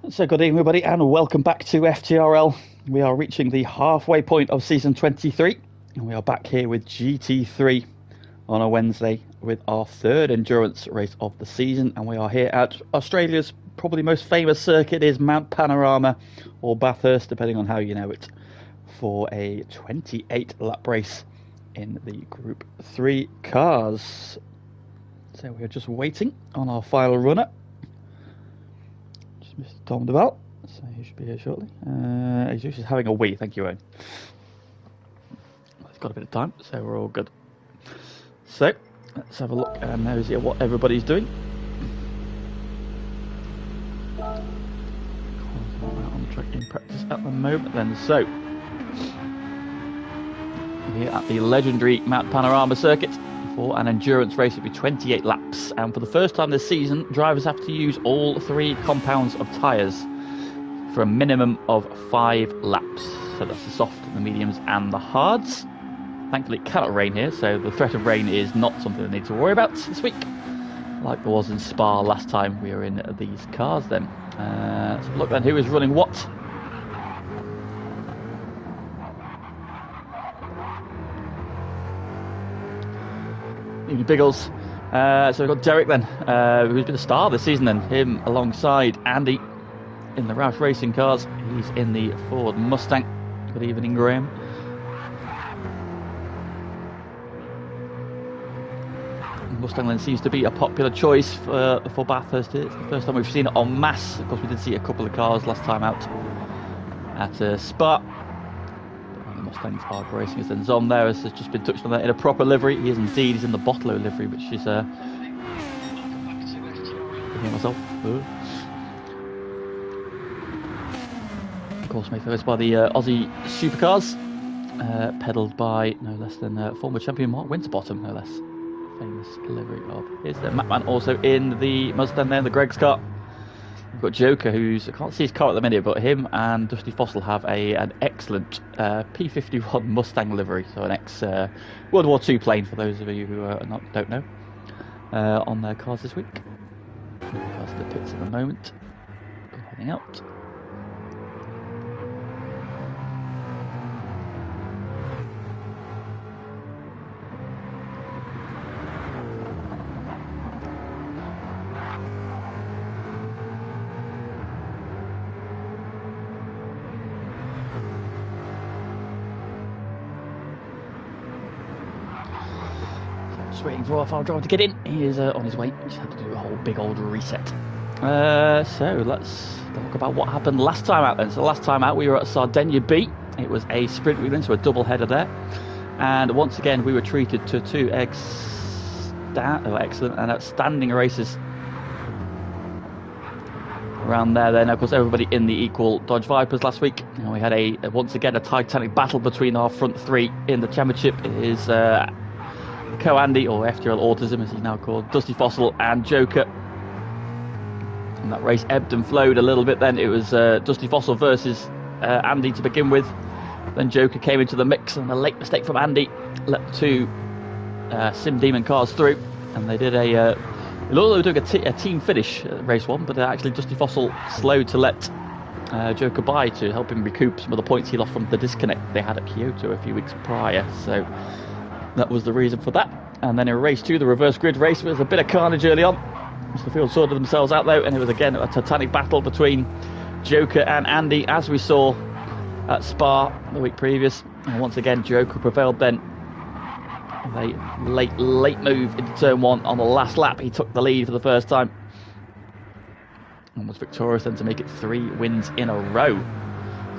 So good evening everybody and welcome back to FTRL. We are reaching the halfway point of season 23 and we are back here with GT3 on a Wednesday with our third endurance race of the season, and we are here at Australia's probably most famous circuit is Mount Panorama or Bathurst depending on how you know it, for a 28 lap race in the Group 3 cars. So we are just waiting on our final runner, Mr. Tom DeVal, so he should be here shortly. He's just having a wee, thank you, Owen. He's got a bit of time, so we're all good. So, let's have a look and nosy at what everybody's doing. On track in practice at the moment then. So, here at the legendary Mount Panorama circuit, for an endurance race it'll be 28 laps, and for the first time this season drivers have to use all 3 compounds of tyres for a minimum of 5 laps. So that's the soft, the mediums and the hards. Thankfully it cannot rain here, so the threat of rain is not something I need to worry about this week, like there was in Spa last time we were in these cars then. Let's have a look then who is running what. Biggles. So we've got Derek then, who's been a star this season then, him alongside Andy in the Roush Racing cars. He's in the Ford Mustang. Good evening, Graham. Mustang then seems to be a popular choice for Bathurst. It's the first time we've seen it en masse. Of course we did see a couple of cars last time out at Spa. Mustang's Arc Racing, and Zom there has just been touched on that in a proper livery. He is indeed, he's in the Botlo livery, which is myself. Of course made famous by the Aussie Supercars, pedalled by no less than former champion Mark Winterbottom, no less. Famous livery of his. Mattman also in the Mustang there, the Greg's car. We've got Joker, who's, I can't see his car at the minute, but him and Dusty Fossil have an excellent P51 Mustang livery, so an ex-World War II plane, for those of you who don't know, on their cars this week. Cars to the pits at the moment. Heading out. Just waiting for our final driver to get in. He is on his way. Just had to do a whole big old reset. So let's talk about what happened last time out then. So last time out we were at Sardinia B. It was a sprint we went to, a double header there. And once again we were treated to 2 excellent and outstanding races around there. Then of course everybody in the equal Dodge Vipers last week. And we had once again a titanic battle between our front 3 in the championship. It is Co-Andy, or FTRL Autism as he's now called, Dusty Fossil and Joker. And that race ebbed and flowed a little bit then. It was Dusty Fossil versus Andy to begin with. Then Joker came into the mix, and a late mistake from Andy let the 2 Sim Demon cars through. And they did it looked like they were doing a team finish at race 1, but actually Dusty Fossil slowed to let Joker by to help him recoup some of the points he lost from the disconnect they had at Kyoto a few weeks prior. So that was the reason for that. And then in race 2, the reverse grid race, was a bit of carnage early on. The field sorted themselves out though, and it was again a titanic battle between Joker and Andy, as we saw at Spa the week previous. And once again Joker prevailed then. A late move into turn 1 on the last lap. He took the lead for the first time and was victorious then to make it 3 wins in a row.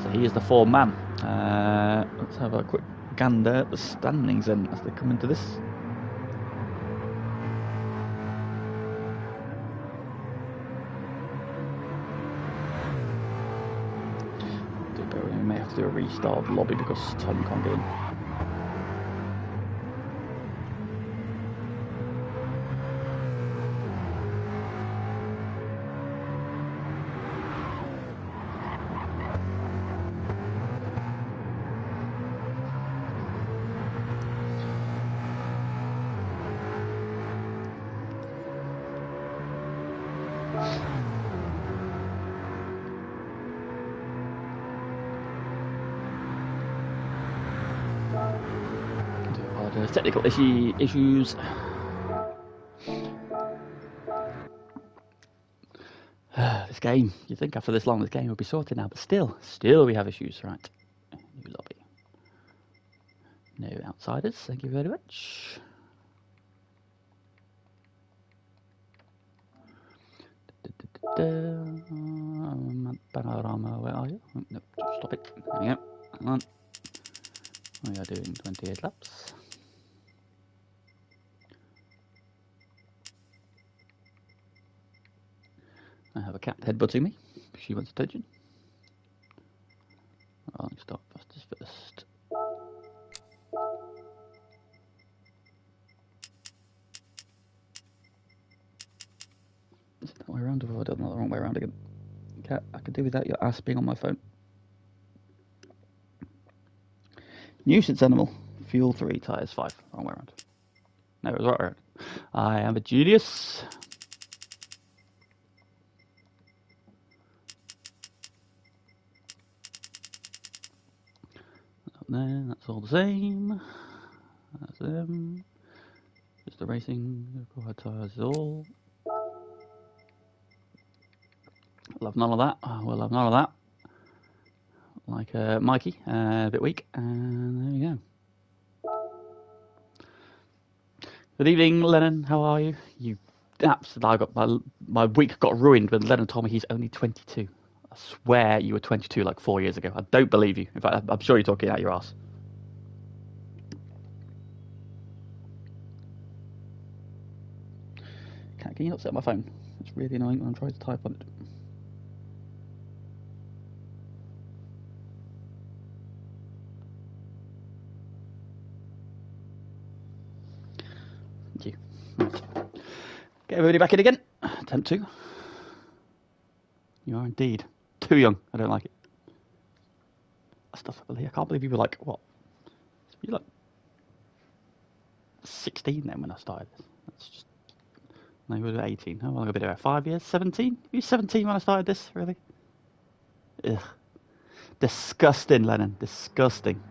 So he is the 4th man. Let's have a quick gander at the standings then as they come into this. We may have to do a restart of the lobby because Tom can't get in. There's technical issues. This game, you'd think after this long this game would be sorted now, but still we have issues, right? New lobby. No outsiders, thank you very much. Panorama, where are you? Oh, no, stop it. There we go. Hang on. We are doing 28 laps. I have a cat headbutting me. She wants attention. Rolling stop, fastest first. Is it that way around, or have I done that the wrong way around again? Cat, I could do without your ass being on my phone. Nuisance animal. Fuel 3, tyres 5. Wrong way around. No, it was right around. I am a genius. Up there, that's all the same. That's them. Just the racing. Required tyres is all. Love none of that. We'll have none of that. Like Mikey, a bit weak. And there we go. Good evening, Lennon. How are you? You absolutely. I got my week got ruined when Lennon told me he's only 22. I swear you were 22 like 4 years ago. I don't believe you. In fact, I'm sure you're talking out your ass. Can you not set my phone? It's really annoying when I'm trying to type on it. Thank you. Right. Get everybody back in again. Attempt 2. You are indeed too young. I don't like it. Stuff I can't believe you were like, what? You're like 16 then when I started this. That's just. No, you were 18. How long have I been here? 5 years? 17? You were 17 when I started this? Really? Ugh. Disgusting, Lennon. Disgusting.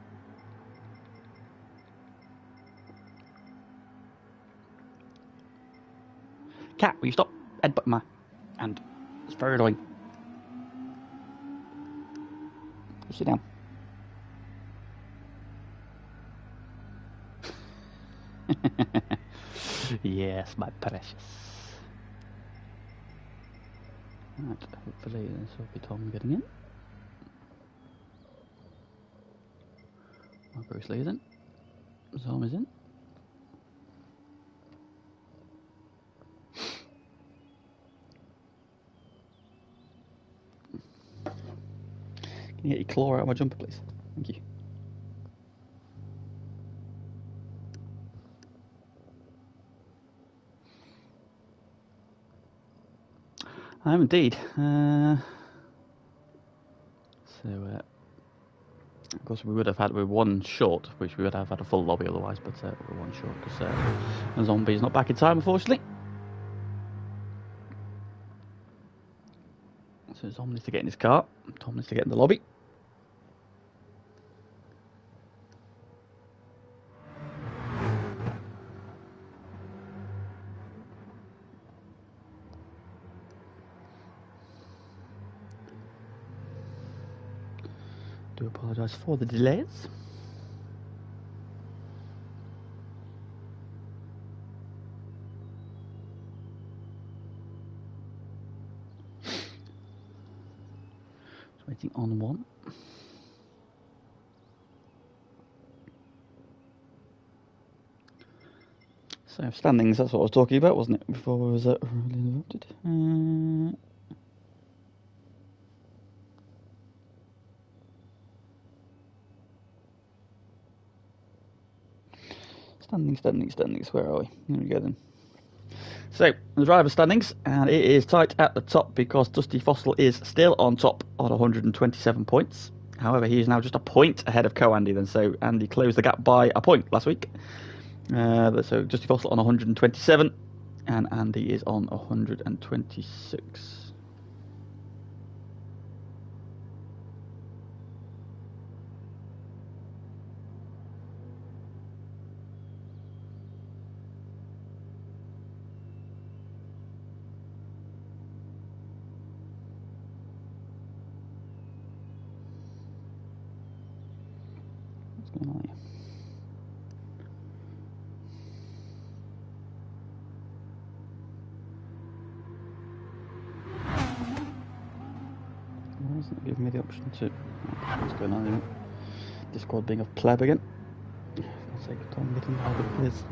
Cat, will you stop headbutting my hand? It's very annoying. Sit down. Yes, my precious. Right, hopefully this will be Tom getting in. Oh, Bruce Lee is in. Tom is in. Can you get your claw out of my jumper, please? Thank you. I am indeed. Of course, we would have had one short, which we would have had a full lobby otherwise, but we're one short because the zombie's not back in time, unfortunately. So Tom needs to get in his car. Tom needs to get in the lobby. Do apologise for the delays. Just waiting on one. So standings, that's what I was talking about, wasn't it, before we was really interrupted. Standings, where are we? Here we go then. So, the driver standings, and it is tight at the top because Dusty Fossil is still on top on 127 points. However, he is now just a point ahead of Co-Andy then, so Andy closed the gap by a point last week. So Dusty Fossil on 127, and Andy is on 126. What's going on here? Why doesn't it give me the option to... What's going on here? Discord being a pleb again. For God's sake, Tom getting how good it is.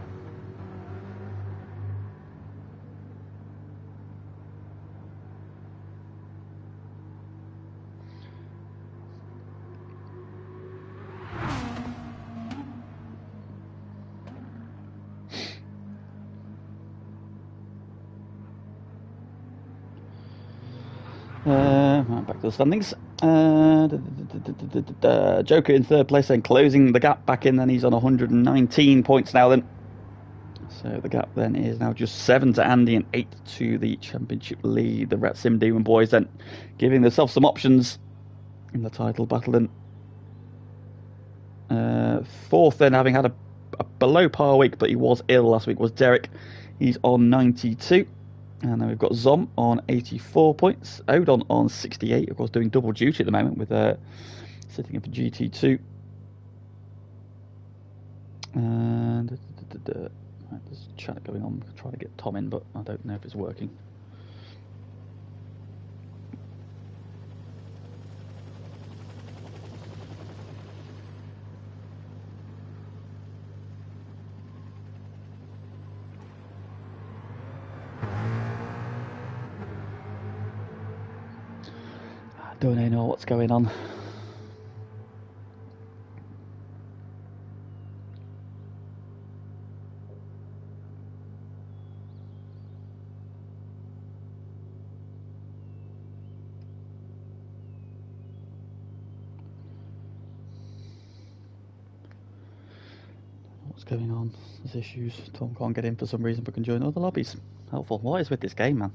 Back to the standings. Joker in third place and closing the gap back in, then he's on 119 points now then. So the gap then is now just 7 to Andy and 8 to the championship lead. The Rat Sim Demon boys then giving themselves some options in the title battle then. Fourth then, having had a below par week, but he was ill last week, was Derek. He's on 92. And then we've got Zom on 84 points. Odon on 68, of course, doing double duty at the moment with sitting in for GT2. And there's a chat going on. I'm trying to get Tom in, but I don't know if it's working. Don't know what's going on. What's going on? There's issues. Tom can't get in for some reason, but can join other lobbies. Helpful. What is with this game, man?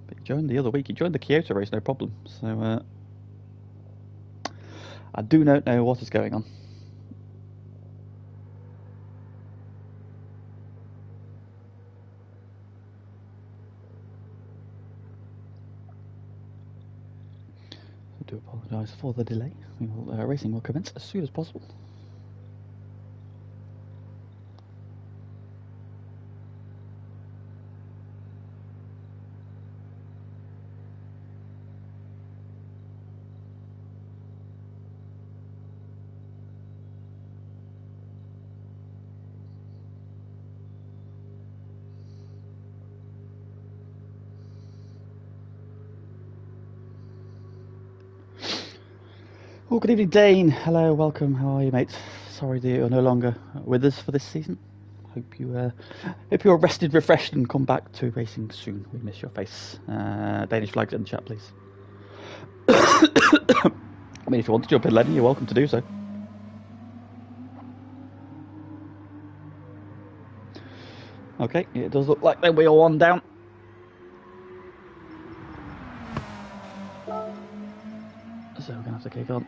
But he joined the other week. He joined the Kyoto race, no problem. So I do not know what is going on. I do apologise for the delay. Racing will commence as soon as possible. Oh, good evening, Dane. Hello, welcome. How are you, mate? Sorry that you're no longer with us for this season. Hope you're rested, refreshed, and come back to racing soon. We miss your face. Danish flags in the chat, please. I mean, if you want to jump in, Lenny, you're welcome to do so. Okay, it does look like then we are one down. So we're gonna have to kick on.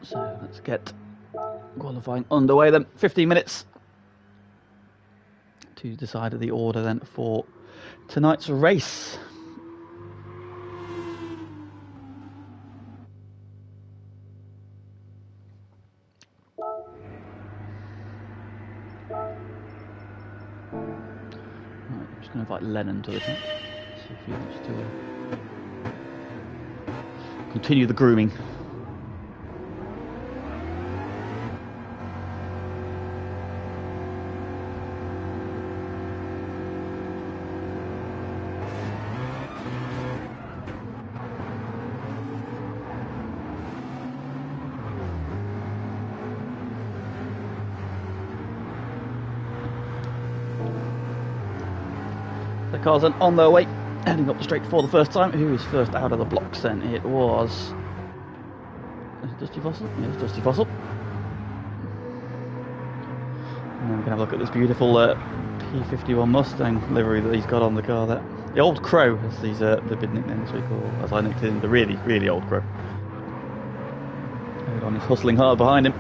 So let's get qualifying underway then. 15 minutes to decide the order then for tonight's race. Right, I'm just going to invite Lennon to the chat. See if he wants to continue the grooming. The cars are on their way, heading up the straight for the first time. Who is first out of the blocks then? It was Dusty Fossil? Yeah, it's Dusty Fossil. And then we can have a look at this beautiful P51 Mustang livery that he's got on the car there. The Old Crow, as these they've been nicknamed this week, or as I nicknamed him, the really, really Old Crow. Hold on, he's hustling hard behind him.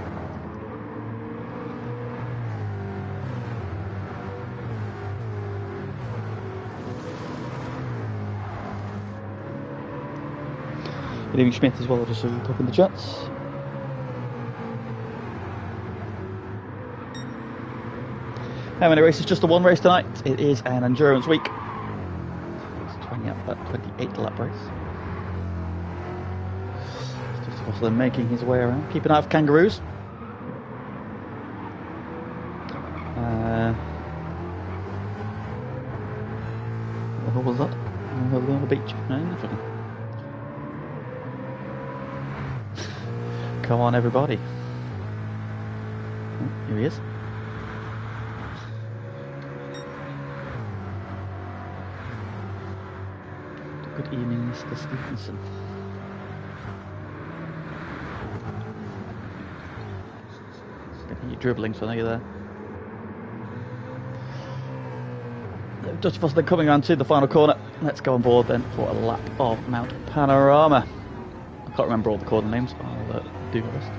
Good evening, Schmidt, as well, just so you pop in the chats. How many races? Just the one race tonight. It is an endurance week. It's 28 lap race. Just also making his way around. Keep an eye for kangaroos. What was that? On the beach? No, nothing. Come on, everybody. Oh, here he is. Good evening, Mr. Stevenson. I can hear you dribbling, so I know you're there. Just for coming on to the final corner. Let's go on board then for a lap of Mount Panorama. I can't remember all the corner names, but I'll do my best.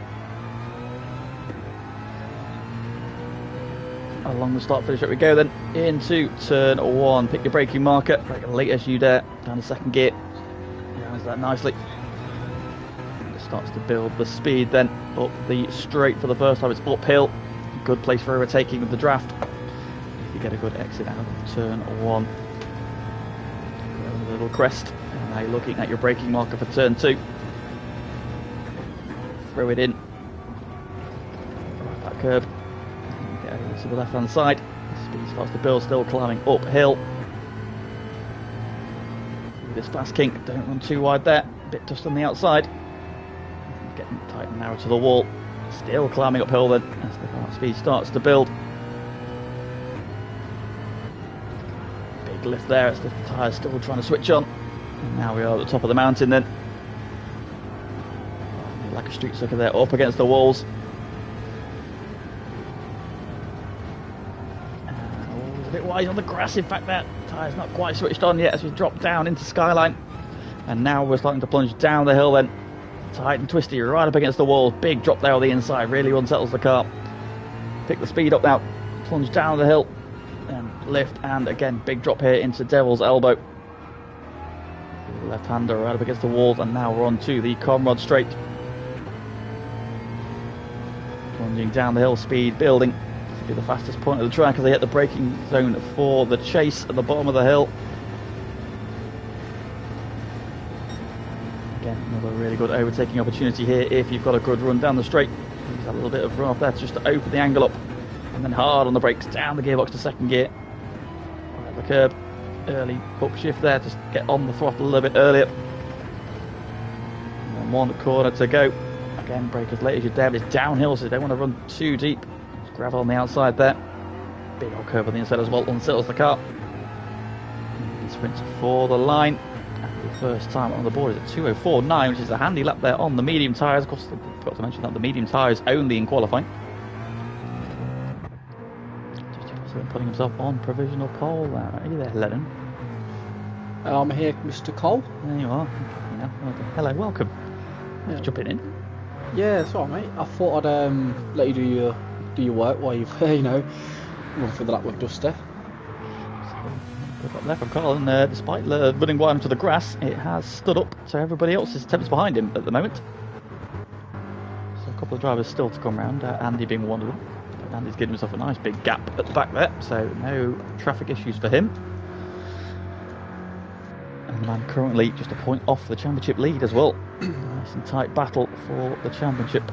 Along the start finish, we go then into turn 1. Pick your braking marker, brake as late as you dare, down to second gear. Rounds that nicely. It starts to build the speed then up the straight for the first time. It's uphill. Good place for overtaking with the draft. If you get a good exit out of turn 1. A little crest. And now you're looking at your braking marker for turn 2. Throw it in. Right that curb. Get over to the left hand side. Speed starts to build, still climbing uphill. This fast kink, don't run too wide there. A bit dust on the outside. Getting tight and narrow to the wall. Still climbing uphill then as the speed starts to build. Big lift there as the tyres still trying to switch on. And now we are at the top of the mountain then. Like a street sucker there, up against the walls. A bit wide on the grass, in fact that tyre's not quite switched on yet as we drop down into Skyline. And now we're starting to plunge down the hill then. Tight and twisty, right up against the wall. Big drop there on the inside, really unsettles the car. Pick the speed up now, plunge down the hill and lift, and again big drop here into Devil's Elbow. Left hander right up against the walls, and now we're on to the Comrade Straight. Plunging down the hill, speed building. This will be the fastest point of the track as they hit the braking zone for the chase at the bottom of the hill. Again, another really good overtaking opportunity here if you've got a good run down the straight. Use that little bit of run off there just to open the angle up, and then hard on the brakes, down the gearbox to second gear. Right at the curb, early upshift there, just get on the throttle a little bit earlier. And then one corner to go. Again, brake as late as you dare, but it's downhill, so you don't want to run too deep. There's gravel on the outside there. Big old curve on the inside as well, unsettles the car. And sprints for the line. And the first time on the board is at 2:04.9, which is a handy lap there on the medium tyres. Of course, I forgot to mention that the medium tyres only in qualifying. Just putting himself on provisional pole there. Are you there, Lennon? I'm here, Mr. Cole. There you are. Hello, welcome. Just jumping in. Yeah, that's all right, mate. I thought I'd let you do your work while you've run through the lap with Duster. Good up there from Carl, and despite running wide onto the grass, it has stood up, so everybody else is attempts behind him at the moment. So a couple of drivers still to come round, Andy being one of them. But Andy's given himself a nice big gap at the back there, so no traffic issues for him. And the man currently just a point off the championship lead as well. Nice and tight battle for the championship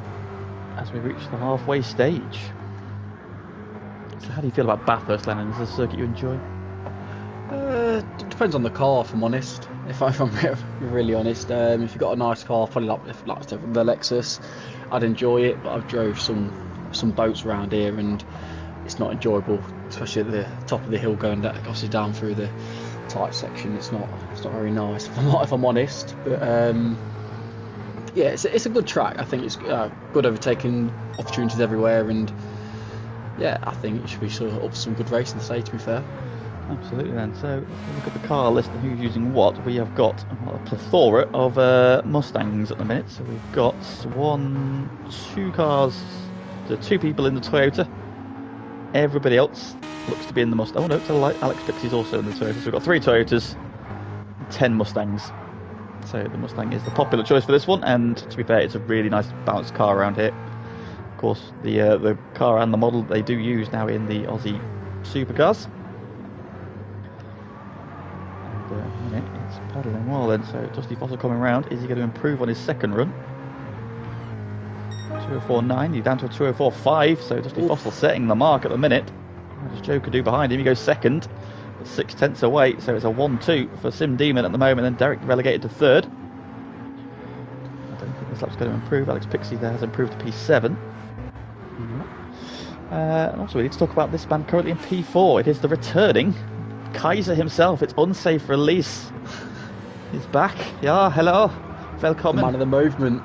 as we reach the halfway stage. So how do you feel about Bathurst, Lennon? Is this a circuit you enjoy? It depends on the car, if I'm honest. If I'm really honest, if you've got a nice car, probably like the Lexus, I'd enjoy it. But I've drove some boats around here, and it's not enjoyable, especially at the top of the hill going down, obviously down through the tight section. It's not very nice, if I'm honest. But yeah, it's a good track. I think it's good overtaking opportunities everywhere, and yeah, I think it should be sort of up for some good racing today, to be fair. Absolutely then. So if we look at the car list and who's using what, we have got a plethora of Mustangs at the minute. So we've got two cars, two people in the Toyota. Everybody else looks to be in the Mustang. Oh no, it's Alex Pixie's also in the Toyota. So we've got 3 Toyotas, 10 Mustangs. So the Mustang is the popular choice for this one, and to be fair, it's a really nice balanced car around here. Of course, the car and the model they do use now in the Aussie supercars. And it's paddling well then, so Dusty Fossil coming round. Is he going to improve on his second run? 204.9, he's down to a 204.5, so Dusty Fossil setting the mark at the minute. What does Joker do behind him? He goes second, but 6/10 away, so it's a 1-2 for Sim Demon at the moment, and Derek relegated to third. I don't think this lap's going to improve. Alex Pixie there has improved to P7. And also we need to talk about this man currently in P4. It is the returning Kaiser himself. It's Unsafe Release. He's back. Yeah, hello. Welcome. Man of the movement.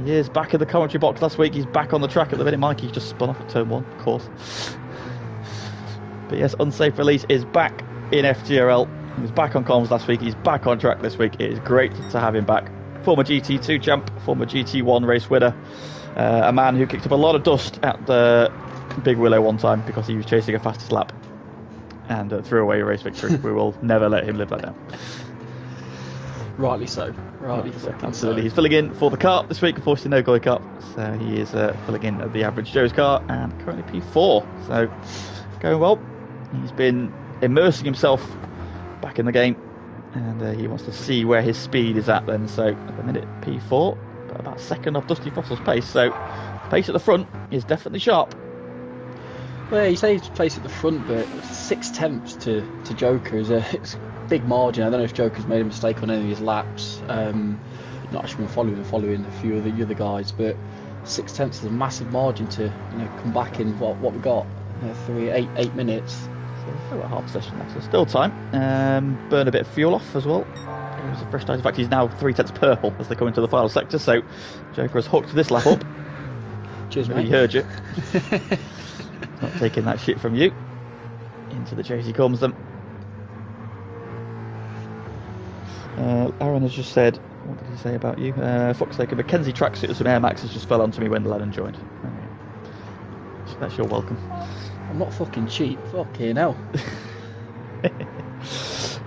He is back in the commentary box last week. He's back on the track at the minute. Mikey's just spun off at turn 1, of course. But yes, Unsafe Release is back in FTRL. He was back on comms last week. He's back on track this week. It is great to have him back. Former GT2 champ, former GT1 race winner. A man who kicked up a lot of dust at the Big Willow one time because he was chasing a fastest lap and threw away a race victory. We will never let him live that down. Rightly so. Rightly so. Absolutely. He's filling in for the Cup this week. Unfortunately, no Goy Cup. So he is filling in at the Average Joe's car and currently P4. So going well. He's been immersing himself back in the game and he wants to see where his speed is at then. So at the minute, P4, but about second off Dusty Fossil's pace. So pace at the front is definitely sharp. Well, you say he's placed at the front, but 6/10 to Joker is it's a big margin. I don't know if Joker's made a mistake on any of his laps. Not actually been following a few of the other guys, but 6/10 is a massive margin to come back in what we got 8 minutes. So about half session left, so still time. Burn a bit of fuel off as well. It was a fresh start. In fact, he's now 3/10 purple as they come into the final sector. So Joker has hooked this lap up. Cheers, mate. He heard you. Not taking that shit from you. Into the chase he comes then. Aaron has just said, what did he say about you? Fuck's sake, a Mackenzie tracksuit with some Air Maxes just fell onto me when Lennon joined. So that's your welcome. I'm not fucking cheap. Fucking hell.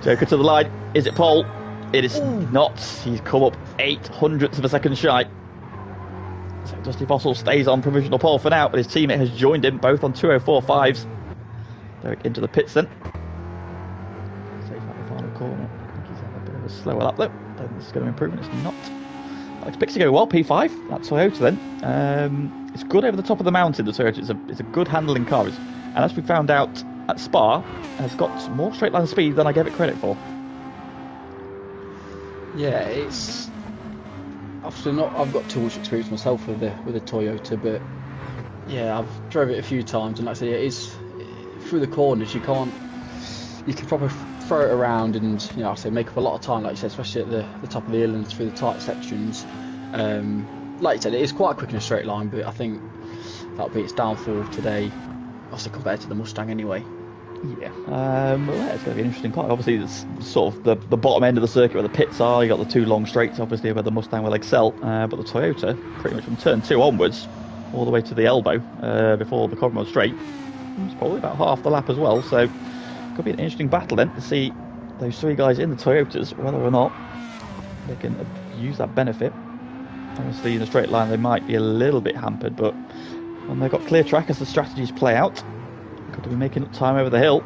Joker to the line. Is it pole? It is not. He's come up 0.08 of a second shy. So Dusty Fossil stays on provisional pole for now, but his teammate has joined him, both on 204.5s. Derek into the pits then. Safe at the final corner. I think he's had a bit of a slower lap though. I don't think this is going to improve, and it's not. Alex Pixie going well, P5. That Toyota then. It's good over the top of the mountain, the Toyota. It's a good handling car. And as we found out at Spa, has got more straight line speed than I gave it credit for. Yeah, it's obviously not. I've got too much experience myself with the Toyota, but yeah, I've drove it a few times, and like I say, it is through the corners. You can probably throw it around, and I say make up a lot of time, like you said, especially at the top of the hill and through the tight sections. Like you said, it is quite quick in a straight line, but I think that'll be its downfall today, also compared to the Mustang anyway. Yeah, well, it's going to be an interesting part. Obviously, it's sort of the bottom end of the circuit where the pits are. You got the two long straights, obviously, where the Mustang will excel. But the Toyota, pretty much from turn 2 onwards, all the way to the elbow before the Cogmore straight, it's probably about half the lap as well. So, could be an interesting battle then to see those three guys in the Toyotas, whether or not they can use that benefit. Obviously, in a straight line, they might be a little bit hampered, but when they've got clear track as the strategies play out, could be making up time over the hill.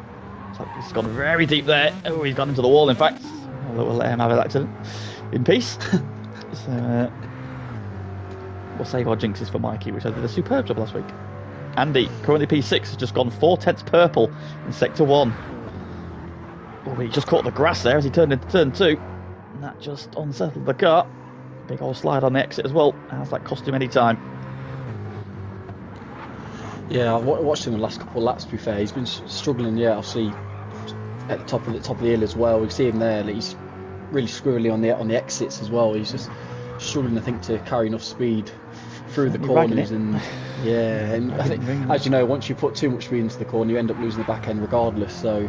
So he's gone very deep there. Oh, he's gone into the wall, in fact. We'll let him have an accident in peace. So, we'll save our jinxes for Mikey, which I did a superb job last week. Andy, currently P6, has just gone 4/10 purple in Sector 1. Oh, he just caught the grass there as he turned into turn 2. And that just unsettled the car. Big old slide on the exit as well. How's that cost him any time? Yeah, I've watched him the last couple of laps. To be fair, he's been struggling. Yeah, obviously at the top of the hill as well. We see him there. Like, he's really squirrely on the exits as well. He's just struggling, I think, to carry enough speed through the corners. And yeah, and I think, as you know, once you put too much speed into the corner, you end up losing the back end regardless. So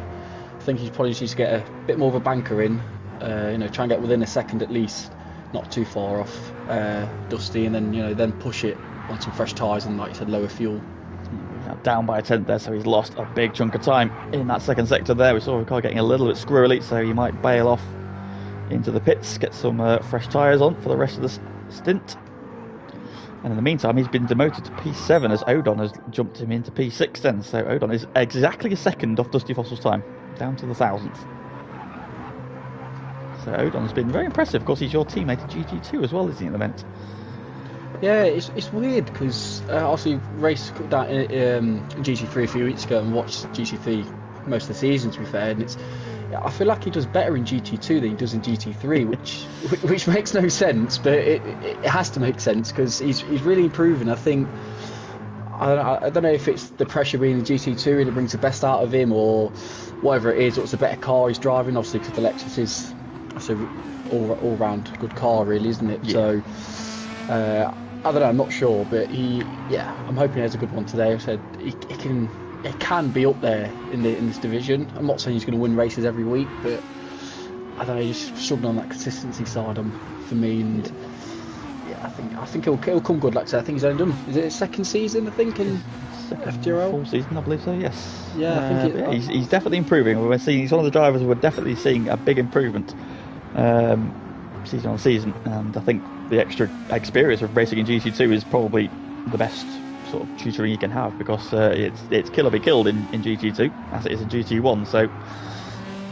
I think he probably needs to get a bit more of a banker in. Try and get within a second at least, not too far off Dusty, and then then push it on some fresh tyres and, like you said, lower fuel. Down by a 10th there, so he's lost a big chunk of time in that second sector there. We saw the car getting a little bit squirrely, so he might bail off into the pits, get some fresh tyres on for the rest of the stint. And in the meantime, he's been demoted to P7 as Odon has jumped him into P6 then. So Odon is exactly a second off Dusty Fossil's time, down to the thousandth. So Odon's been very impressive. Of course, he's your teammate at GT2 as well, isn't he, at the event? Yeah, it's weird because obviously raced down GT3 a few weeks ago and watched GT3 most of the season, to be fair, and I feel like he does better in GT2 than he does in GT3, which makes no sense, but it has to make sense because he's really improving. I think I don't know if it's the pressure being in GT2 and it brings the best out of him, or whatever it is, or it's a better car he's driving. Obviously, because the Lexus is all round good car, really, isn't it? Yeah. So I don't know, I'm not sure, but I'm hoping he has a good one today. I said it can be up there in this division. I'm not saying he's going to win races every week, but I don't know, he's struggling on that consistency side for me, and I think he'll come good. Like I said, I think he's only done, is it his second season, I think, in FTRL? Full season, I believe so, yes. Yeah, I think he's definitely improving. He's one of the drivers we're definitely seeing a big improvement season on season, and I think the extra experience of racing in GT2 is probably the best sort of tutoring you can have, because it's kill or be killed in GT2 as it is in GT1. So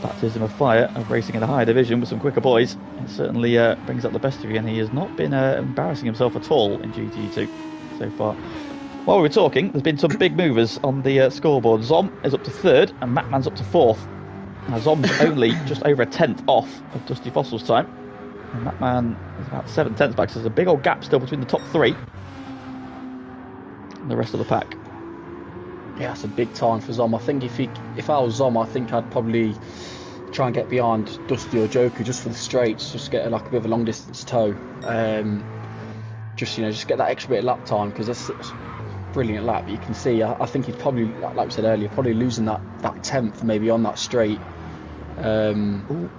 baptism of fire of racing in a higher division with some quicker boys, it certainly brings out the best of you, and he has not been embarrassing himself at all in GT2 so far. While we were talking, there's been some big movers on the scoreboard. Zom is up to 3rd and Matman's up to 4th. Now Zom's only just over a 10th off of Dusty Fossil's time, and Matman is about 7/10 back, so there's a big old gap still between the top 3 and the rest of the pack. Yeah, that's a big time for Zom. I think if I was Zom, I think I'd probably try and get behind Dusty or Joker just for the straights, just get a bit of a long distance tow. Just get that extra bit of lap time, because that's a brilliant lap. You can see, I think he'd probably, like we said earlier, probably losing that 10th maybe on that straight. Ooh,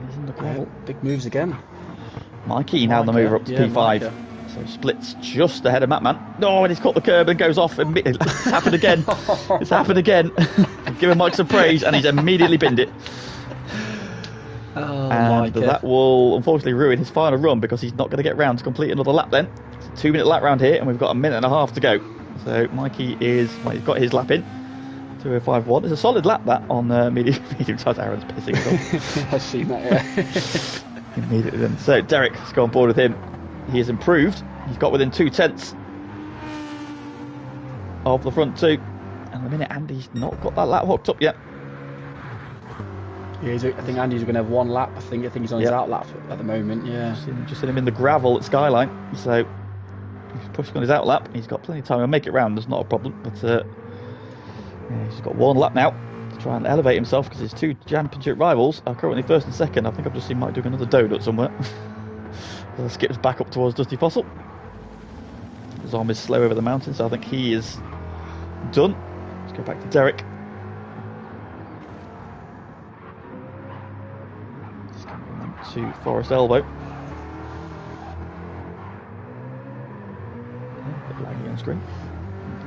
he's in the gravel. Big moves again. Mikey now the mover up to P5. Micah. So splits just ahead of Matman. No, and he's caught the curb and goes off. It's happened again. It's happened again. Give him Mike some praise, and he's immediately binned it. Oh, and Micah. that will unfortunately ruin his final run, because he's not going to get round to complete another lap then. It's a 2-minute lap round here, and we've got a minute and a half to go. So Mikey he's got his lap in. 2:05.1. It's a solid lap that on medium size. Aaron's pissing it off. I've seen that, yeah. Immediately then. So Derek has gone on board with him. He has improved. He's got within 2/10 of the front 2. And the minute Andy's not got that lap hooked up yet. Yeah, I think Andy's going to have one lap. I think he's on his out lap at the moment. Yeah. Just seen him in the gravel at Skyline. So he's pushing on his out lap. He's got plenty of time. He'll make it round. There's not a problem. But he's got one lap now to try and elevate himself, because his 2 championship rivals are currently 1st and 2nd. I think I've just seen Mike doing another donut somewhere. As skips back up towards Dusty Fossil. Zom is slow over the mountain, so I think he is done. Let's go back to Derek. Just coming to Forest Elbow. A bit laggy on screen.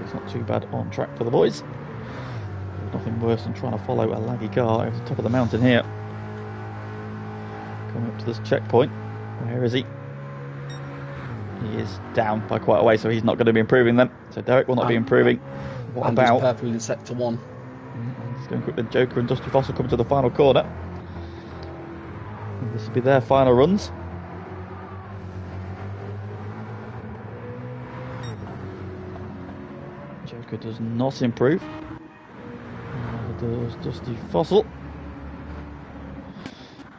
It's not too bad on track for the boys. There's nothing worse than trying to follow a laggy car over the top of the mountain here. Coming up to this checkpoint. Where is he? He is down by quite a way, so he's not going to be improving them. So Derek will not be improving. What Andy's about? purple in sector 1. He's going quick with Joker and Dusty Fossil coming to the final corner. And this will be their final runs. Joker does not improve. Neither does Dusty Fossil.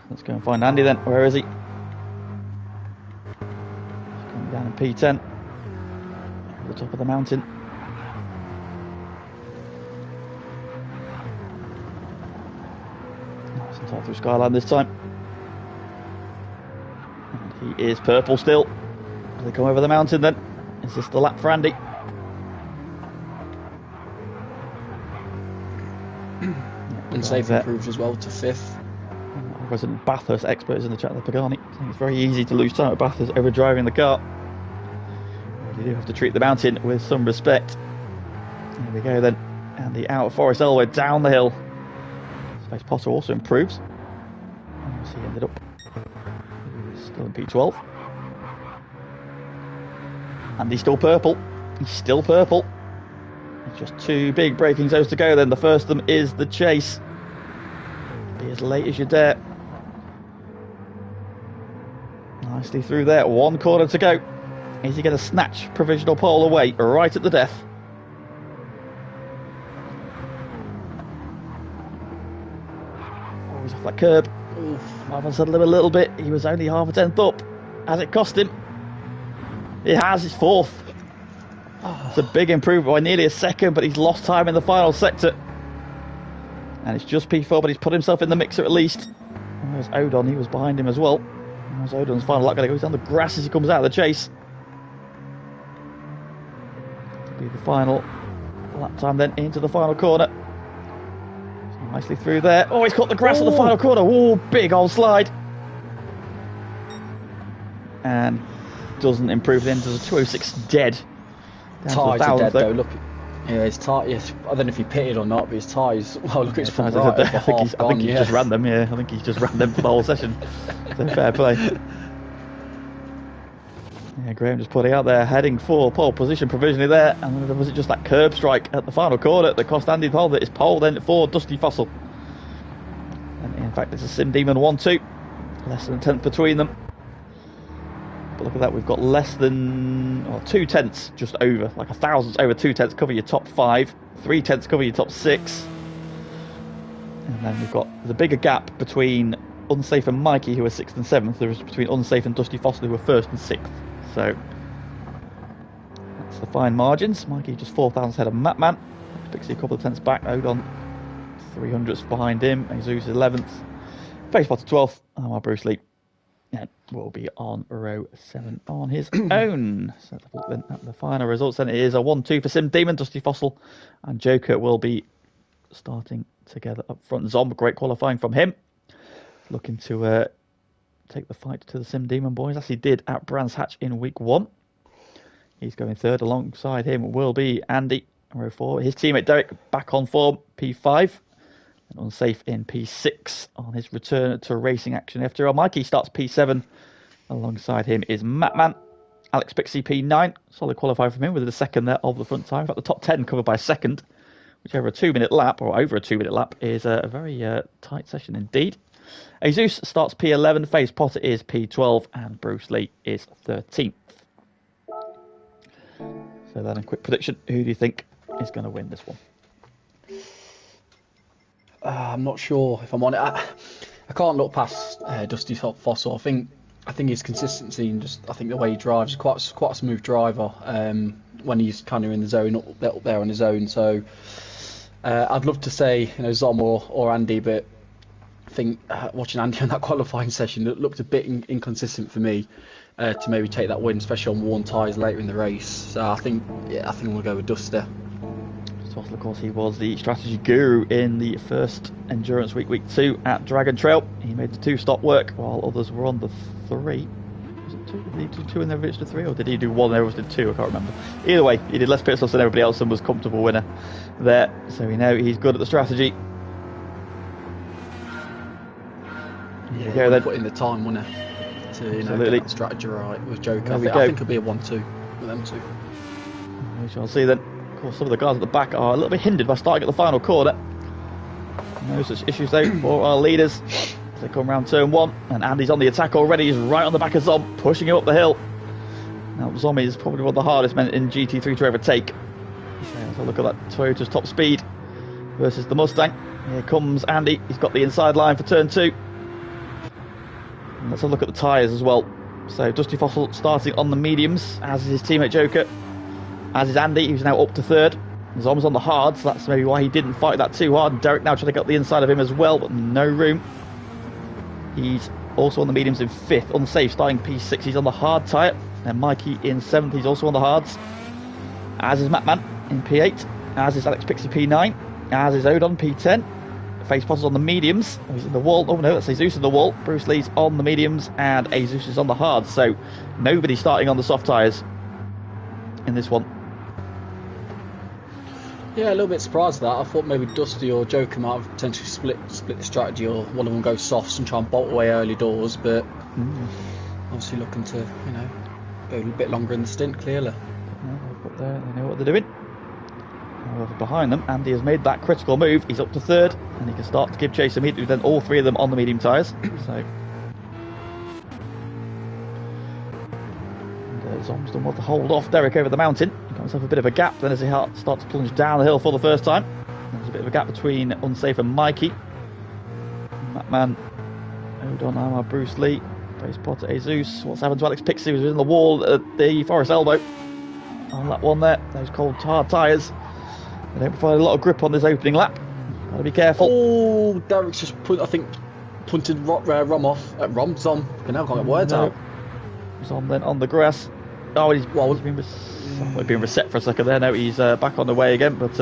Let's go and find Andy then. Where is he? Down in P10 at the top of the mountain. Nice and tight through Skyline this time. And he is purple still. As they come over the mountain then. Is this the lap for Andy? And safe improves as well to 5th. Resident Bathurst experts in the chat, the Pagani. I think it's very easy to lose time at Bathurst over driving the car. You do have to treat the mountain with some respect. Here we go then. And the out of Forest Elwood down the hill. Space Potter also improves. He ended up Still in P12. And he's still purple. He's still purple. It's just 2 big braking zones to go then. The first of them is the chase. Be as late as you dare. Nicely through there. 1 corner to go. Is he going to snatch provisional pole away right at the death? Oh, he's off that curb. Might have settled him a little bit. He was only half a tenth up. Has it cost him? It has. It's 4th. It's a big improvement by nearly a second, but he's lost time in the final sector. And it's just P4, but he's put himself in the mixer at least. And there's Odon. He was behind him as well. And there's Odon's final lap. Going to go down the grass as he comes out of the chase. It'll be the final lap time then into the final corner. So nicely through there. Oh, he's caught the grass at the final corner. Oh, big old slide. And doesn't improve then. Does a 206 dead. Tyres are dead though. Look, yeah, his tyre. Yes, I don't know if he pitted or not, but his tyres. Well, look at his front right. I think he's just ran them. Yeah, I think he's just ran them for the whole session. So fair play. Yeah, Graham just putting out there, heading for pole position provisionally there, and was it just that curb strike at the final corner that cost Andy the pole? That is pole then for Dusty Fossil. And in fact, it's a Sim Demon 1-2, less than a tenth between them. But look at that, we've got less than 2 tenths just over, like a thousandth over 2 tenths cover your top 5, 3 tenths cover your top 6. And then we've got the bigger gap between Unsafe and Mikey, who are 6th and 7th. There is between Unsafe and Dusty Fossil, who are 1st and 6th. So that's the fine margins. Mikey just 4 thousandths ahead of Matman. Pixie a couple of tenths back. Odon 300ths behind him. Jesus 11th. Face Potter 12th. And while Bruce Lee will be on row 7 on his own. So then at the final results then it is a 1-2 for Sim Demon. Dusty Fossil and Joker will be starting together up front. Zomb, great qualifying from him. Looking to take the fight to the Sim Demon boys, as he did at Brands Hatch in week 1. He's going 3rd. Alongside him will be Andy, row 4. His teammate Derek back on form, P5. And Unsafe in P6 on his return to racing action. FTRL Mikey starts P7. Alongside him is Matman. Alex Pixie P9. Solid qualifying from him with the 2nd there of the front time. In fact, the top 10 covered by 2nd, which over a 2-minute lap, or over a 2-minute lap, is a very tight session indeed. Jesus starts P11, Face Potter is P12, and Bruce Lee is 13th. So then a quick prediction. Who do you think is going to win this one? I'm not sure if I'm on it. I can't look past Dusty Fossil. I think his consistency and just I think the way he drives, quite a smooth driver when he's kind of in the zone up there on his own. So I'd love to say Zom or Andy, but I think watching Andy in that qualifying session, it looked a bit inconsistent for me to maybe take that win, especially on worn tyres later in the race. So I think we'll go with Dusty. Of course, he was the strategy guru in the first endurance week 2 at Dragon Trail. He made the 2-stop work while others were on the 3. Was it 2? Did he do 2 and then reached the 3, or did he do 1 and everyone did 2? I can't remember. Either way, he did less pit stops than everybody else and was comfortable winner there. So we know he's good at the strategy. Yeah, then put in the time, wouldn't it? To get that strategy right with Joker. I think it'll be a 1-2 with them two. We shall see then. Some of the guys at the back are a little bit hindered by starting at the final corner. No such issues though for our leaders. They come round turn 1, and Andy's on the attack already. He's right on the back of Zom, pushing him up the hill. Now Zom is probably one of the hardest men in GT3 to overtake. So look at that Toyota's top speed versus the Mustang. Here comes Andy. He's got the inside line for turn 2. And let's have a look at the tyres as well. So Dusty Fossil starting on the mediums, as is his teammate Joker. As is Andy, who's now up to 3rd. Zom's on the hard, so that's maybe why he didn't fight that too hard. Derek now trying to get up the inside of him as well, but no room. He's also on the mediums in 5th. Unsafe, starting P6, he's on the hard tyre. And Mikey in 7th, he's also on the hards. As is Matman in P8. As is Alex Pixie P9. As is Odon P10. Face Potter's on the mediums. Oh, he's in the wall. Oh no, that's Jesus in the wall. Bruce Lee's on the mediums, and Jesus is on the hards. So nobody starting on the soft tyres in this one. Yeah, a little bit surprised at that. I thought maybe Dusty or Joker might have potentially split the strategy, or one of them go softs and try and bolt away early doors, but obviously looking to, you know, go a bit longer in the stint, clearly. They've got there, they know what they're doing. However, behind them, Andy has made that critical move. He's up to third, and he can start to give chase immediately. Then all three of them on the medium tyres. So, Zom's done well to hold off Derek over the mountain. He got himself a bit of a gap. Then as he starts to plunge down the hill for the first time, there's a bit of a gap between Unsafe and Mikey. Matman, Odon, Amar, Bruce Lee, Base Potter, Jesus. What's happened to Alex Pixie? He was in the wall at the Forest Elbow. On that one there, those cold hard tyres. They don't provide a lot of grip on this opening lap. Got to be careful. Oh, Derek's just punted Zom. Now can't get words out. Zom then on the grass. Oh, he's been reset for a second there. No, he's back on the way again. But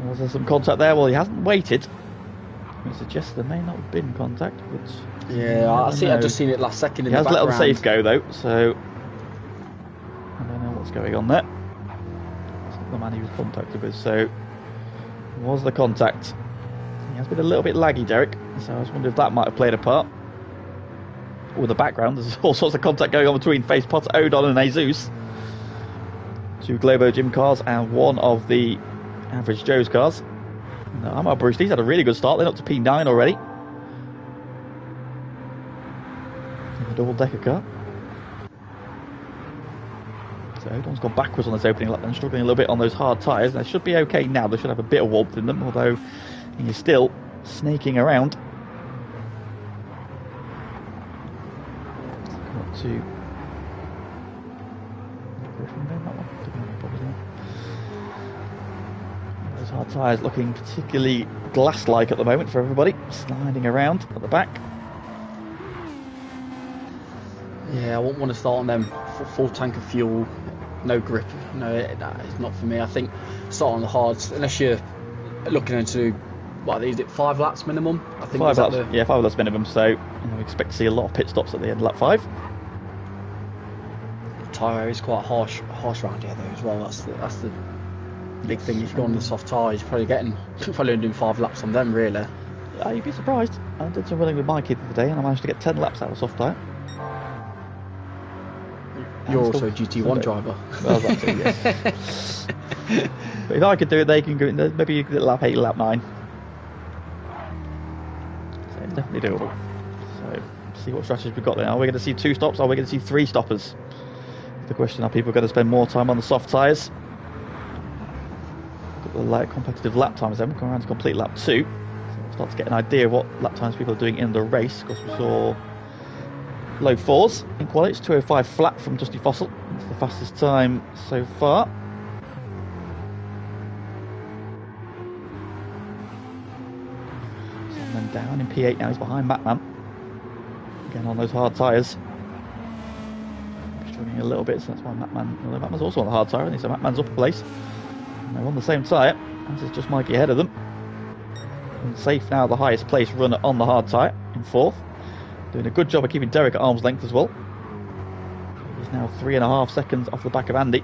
was there some contact there? Well, he hasn't waited. It suggests there may not have been contact. But yeah, I think I've just seen it last second in the background. He has let the safe go though, so I don't know what's going on there. The man he was contacted with, so was the contact. He has been a little bit laggy, Derek, so I was wondering if that might have played a part. With the background, there's all sorts of contact going on between Face Potter, Odon and Jesus. 2 Globo Gym cars and 1 of the Average Joe's cars. No, I'm Bruce Lee's had a really good start, they're up to P9 already. A double decker car. So Odon's gone backwards on this opening lap and struggling a little bit on those hard tyres. They should be okay now, they should have a bit of warmth in them, although he's still snaking around. Got to those hard tyres looking particularly glass-like at the moment for everybody, sliding around at the back. Yeah, I wouldn't want to start on them. Full tank of fuel, no grip. No, it's not for me. I think start on the hards, unless you're looking into, what is it, 5 laps minimum? I think 5 laps. Yeah, 5 laps minimum. So we expect to see a lot of pit stops at the end of lap 5. The tyre is quite harsh round here though as well. That's the big thing. If you go on the soft tyres, you're probably doing 5 laps on them really. You'd be surprised. I did some running with my kid the other day, and I managed to get 10 laps out of soft tyre. You're also a GT1 driver. Well, that's it, yes. But if I could do it, they can go in there, maybe lap 8, lap 9. So it's definitely doable. So, see what strategies we've got there. Are we going to see 2 stops? Are we going to see 3 stoppers? The question, are people going to spend more time on the soft tyres? Got the light competitive lap times then. We'll come around to complete lap 2. So we'll start to get an idea of what lap times people are doing in the race. Of course, we saw low 4s in quality. It's 2:05 flat from Dusty Fossil. It's the fastest time so far. So then down in P8 now. He's behind Matman. Again on those hard tyres. Struggling a little bit, so that's why Matman's also on the hard tyre, and so Matman's up a place. And they're on the same tyre, as is just Mikey ahead of them. And Safe now the highest placed runner on the hard tyre in 4th. Doing a good job of keeping Derek at arm's length as well. He's now 3.5 seconds off the back of Andy,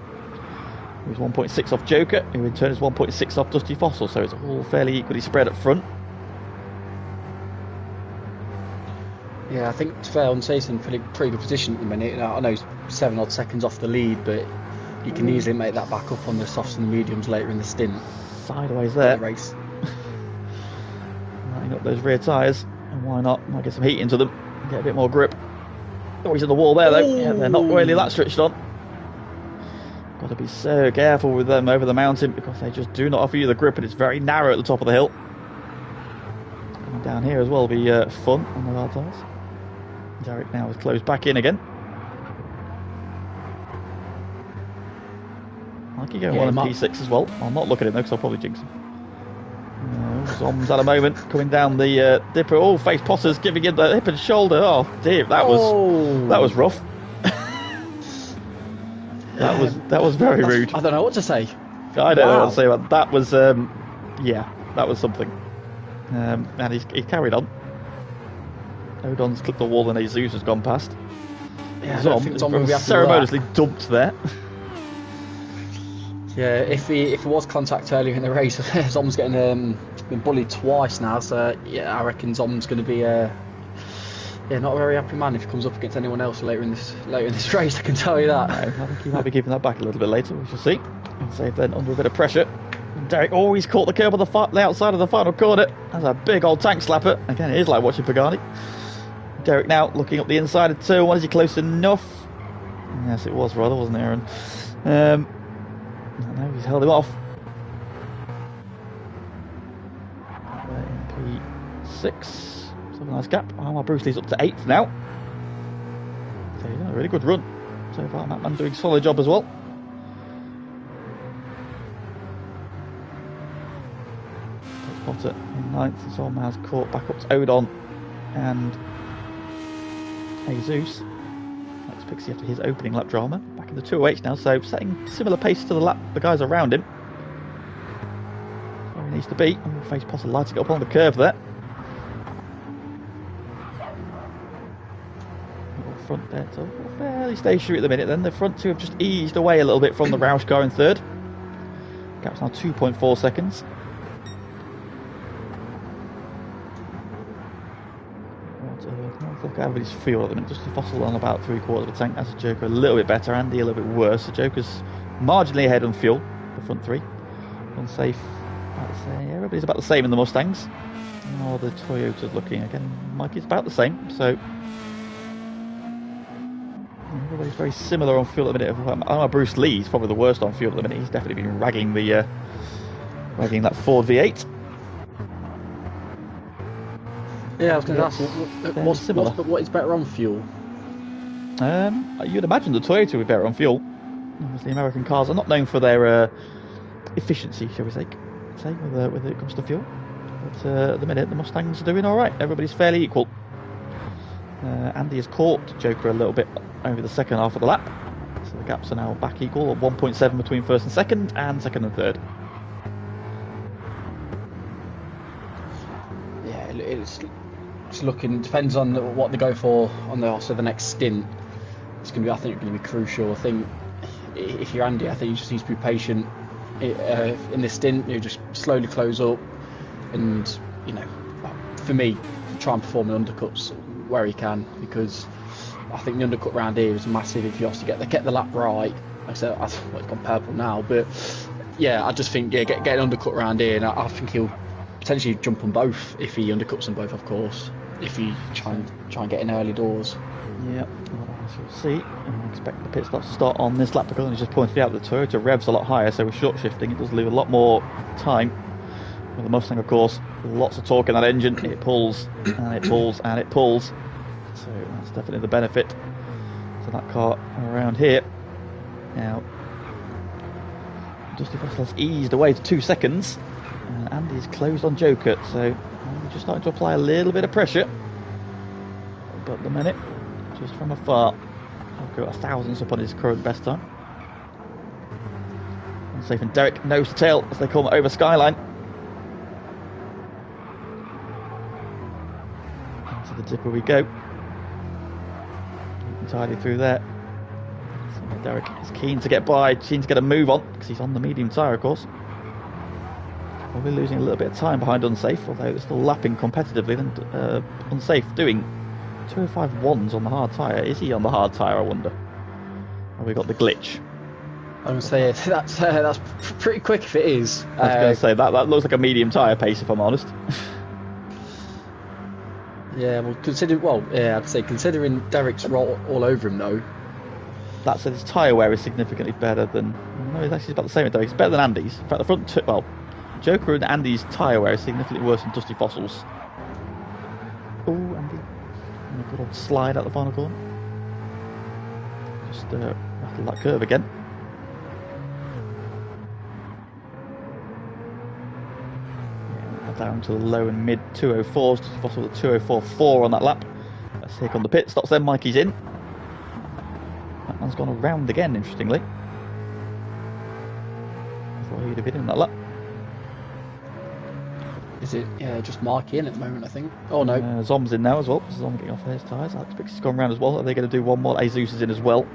who's 1.6 off Joker, who in turn is 1.6 off Dusty Fossil, so it's all fairly equally spread up front. Yeah, I think it's fair on Safe in pretty good position at the minute. I know he's 7 odd seconds off the lead, but you can easily make that back up on the softs and the mediums later in the stint. Sideways there. The race. Lining up those rear tyres, and why not? Might get some heat into them. Get a bit more grip. Oh, he's in the wall there though. Yeah, they're not really that stretched on. Got to be so careful with them over the mountain because they just do not offer you the grip, and it's very narrow at the top of the hill. Coming down here as well will be fun on the hard tyres. Derek now is closed back in again. Mikey going well in P6 as well. I'll not look at him though because I'll probably jinx him. Zom's at a moment coming down the dipper. Oh, Face Potter's giving him the hip and shoulder. Oh dear, that was rough. that was very rude. I don't know what to say. I don't know what to say about that. Was yeah, that was something. And he carried on. Odon's clipped the wall and Jesus has gone past. Yeah, Zom is ceremoniously dumped there. Yeah, if it was contact earlier in the race, Zom's getting been bullied twice now. So yeah, I reckon Zom's going to be Yeah, not a very happy man if he comes up against anyone else later in this race. I can tell you that. No, I think he might be giving that back a little bit later. We shall see. And save then under a bit of pressure. And Derek, he's caught the curb on the outside of the final corner. That's a big old tank slapper. Again, it is like watching Pagani. Derek now looking up the inside of turn 1. Is he close enough? Yes, it was rather, wasn't it, Aaron? No, he's held him off. P6. A nice gap. Bruce Lee's up to 8th now. So yeah, a really good run so far. That man doing a solid job as well. Potter in 9th, and Solman has caught back up to Odon and Jesus. That's Pixie after his opening lap drama. Back in the 208 now, so setting similar pace to the guys around him. Where he needs to be. And face Potter lighting up on the curve there. Front there, so fairly stationary at the minute. Then the front two have just eased away a little bit from the Roush car in 3rd. Gap's now 2.4 seconds. Look at everybody's fuel at the minute. Just a Fossil on about 3/4 of a tank. That's a Joker a little bit better. Andy a little bit worse. The Joker's marginally ahead on fuel. The front 3 unsafe. I'd say everybody's about the same in the Mustangs. Oh, the Toyota's looking again. Mikey's about the same. So. Everybody's very similar on fuel at the minute. I know Bruce Lee's probably the worst on fuel at the minute. He's definitely been ragging that Ford V8. Yeah, I was going to ask, what is better on fuel? You'd imagine the Toyota would be better on fuel. Obviously, American cars are not known for their efficiency, shall we say, when it comes to fuel. But at the minute, the Mustangs are doing all right. Everybody's fairly equal. Andy has caught Joker a little bit over the second half of the lap, so the gaps are now back equal at 1.7 between 1st and 2nd, and 2nd and 3rd. Yeah, it's looking, depends on what they go for on the next stint. It's going to be, I think, it's going to be crucial. I think if you're Andy, I think you just need to be patient in this stint. You just slowly close up, and for me, try and perform in undercuts where he can, because I think the undercut round here is massive if you have to get the lap right. Like I said, it's gone purple now, but yeah, I just think get an undercut round here, and I think he'll potentially jump on both if he undercuts them both, of course. If he try and get in early doors. Yeah, well, we'll see. I expect the pit stop to start on this lap, because he just pointed out the Toyota revs a lot higher, so with short shifting it does leave a lot more time. With the Mustang, of course, lots of torque in that engine. It pulls and it pulls and it pulls. So that's definitely the benefit to that car around here. Now, Dusty Fossil has eased away to 2 seconds. And Andy's closed on Joker, so we're just starting to apply a little bit of pressure. But at the minute, just from afar, Joker got 1,000 up on his current best time. Unsafe, and Derek nose to tail as they come over Skyline. Into the dipper we go. Tidy through there. So Derek is keen to get by, keen to get a move on, because he's on the medium tyre, of course. Probably losing a little bit of time behind Unsafe, although they're still lapping competitively. Then Unsafe doing 205 ones on the hard tyre. Is he on the hard tyre, I wonder? Have we got the glitch? I would say that's pretty quick if it is. I was going to say that looks like a medium tyre pace, if I'm honest. Yeah, well, I'd say considering Derek's all over him though. That said, his tyre wear is significantly better than. No, it's actually about the same with Derek. It's better than Andy's. In fact, the front Joker and Andy's tyre wear is significantly worse than Dusty Fossil's. Oh, Andy. And a good old slide out the final corner. Just rattle that curve again. Yeah, down to the low and mid 204s. Dusty Fossil with a 204.4 on that lap. Let's take on the pit stops then. Mikey's in. That man's gone around again, interestingly. I thought he'd have been in that lap. Is it just Marky in at the moment, I think? Oh no. Zom's in now as well. Zom getting off his tyres. Alex Pixie's gone round as well. Are they going to do one more? Jesus is in as well.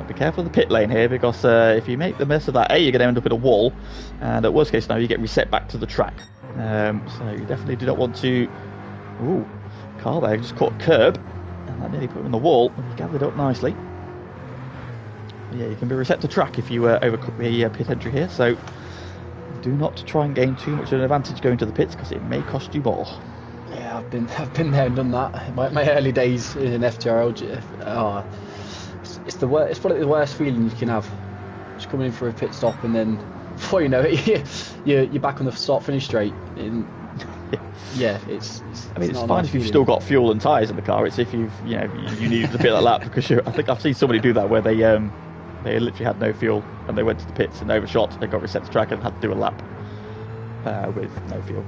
Be careful of the pit lane here, because if you make the mess of that, you're going to end up in a wall, and at worst case now you get reset back to the track. So you definitely do not want to. Ooh. car there just caught a curb, and that nearly put him in the wall. He gathered up nicely. But yeah, you can be reset to track if you overcook the pit entry here, so do not try and gain too much of an advantage going to the pits because it may cost you more. Yeah, I've been there and done that. My early days in FTRL. It's the worst. It's probably the worst feeling you can have. Just coming in for a pit stop and then before you know it, you're back on the start finish straight. Yeah, it's I mean, it's not a fine nice if you've feeling. still got fuel and tyres in the car. It's if you needed to pit that lap because I think I've seen somebody do that where they literally had no fuel and they went to the pits and overshot. They got reset to track and had to do a lap with no fuel.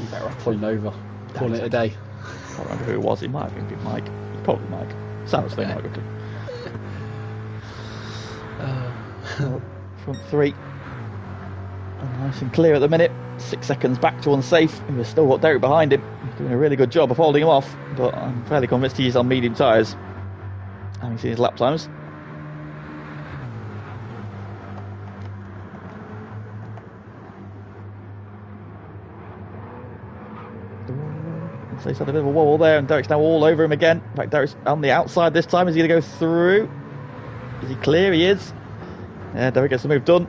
You better off pulling over, calling it a day. I can't remember who it was. It might have been Mike. Probably Mike. Sounds like Mike would do. Front three. And nice and clear at the minute. 6 seconds back to unsafe. We've still got Derek behind him. He's doing a really good job of holding him off, but I'm fairly convinced he's on medium tyres. Having seen his lap times. So he's had a bit of a wobble there, and Derek's now all over him again. In fact, Derek's on the outside this time. Is he going to go through? Is he clear? He is. Yeah, Derek gets the move done.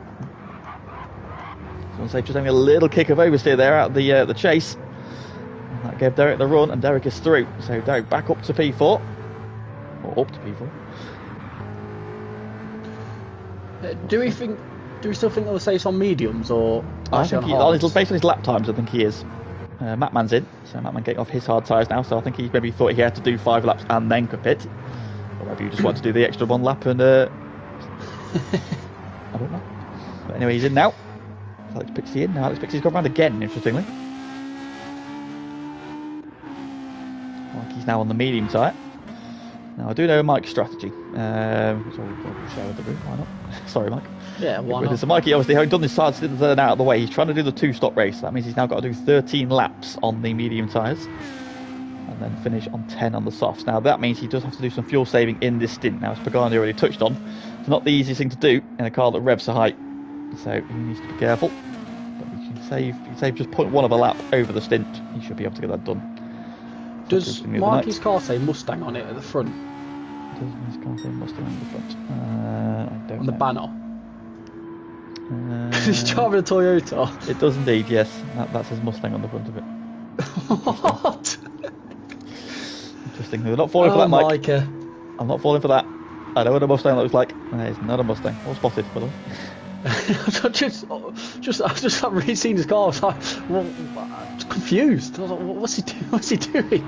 So just having a little kick of oversteer there out of the chase. And that gave Derek the run, and Derek is through. So Derek back up to P4. Or up to P4. Do we still think they'll say it's on mediums or I think on based on his lap times, I think he is. Mattman's in, so Mattman getting off his hard tyres now, so I think he maybe thought he had to do 5 laps and then could pit. Or maybe he just wanted to do the extra 1 lap and I don't know. But anyway, he's in now. Alex Pixie in. Now Alex Pixie's gone round again, interestingly. Mikey's now on the medium tyre. Now I do know Mike's strategy. So we'll share with the room, why not? Sorry, Mike. Yeah, why not? So Mikey, obviously, having done this hard stint out of the way, he's trying to do the 2-stop race. That means he's now got to do 13 laps on the medium tyres and then finish on 10 on the softs. Now that means he does have to do some fuel saving in this stint. Now, as Pagani already touched on, it's not the easiest thing to do in a car that revs so high, so he needs to be careful. But he can save just 0.1 of a lap over the stint. He should be able to get that done. Does Marky's car say Mustang on it at the front? Does his car say Mustang on the front? I don't on the know. banner? He's driving a Toyota. It does indeed, yes. That says Mustang on the front of it. What? Interesting. We're not falling for that, Mike. Micah. I'm not falling for that. I know what a Mustang looks like. It's not a Mustang. All spotted, by the way. I've just haven't really seen his car. I was like, I'm confused. I was like, what's he doing? What's he doing?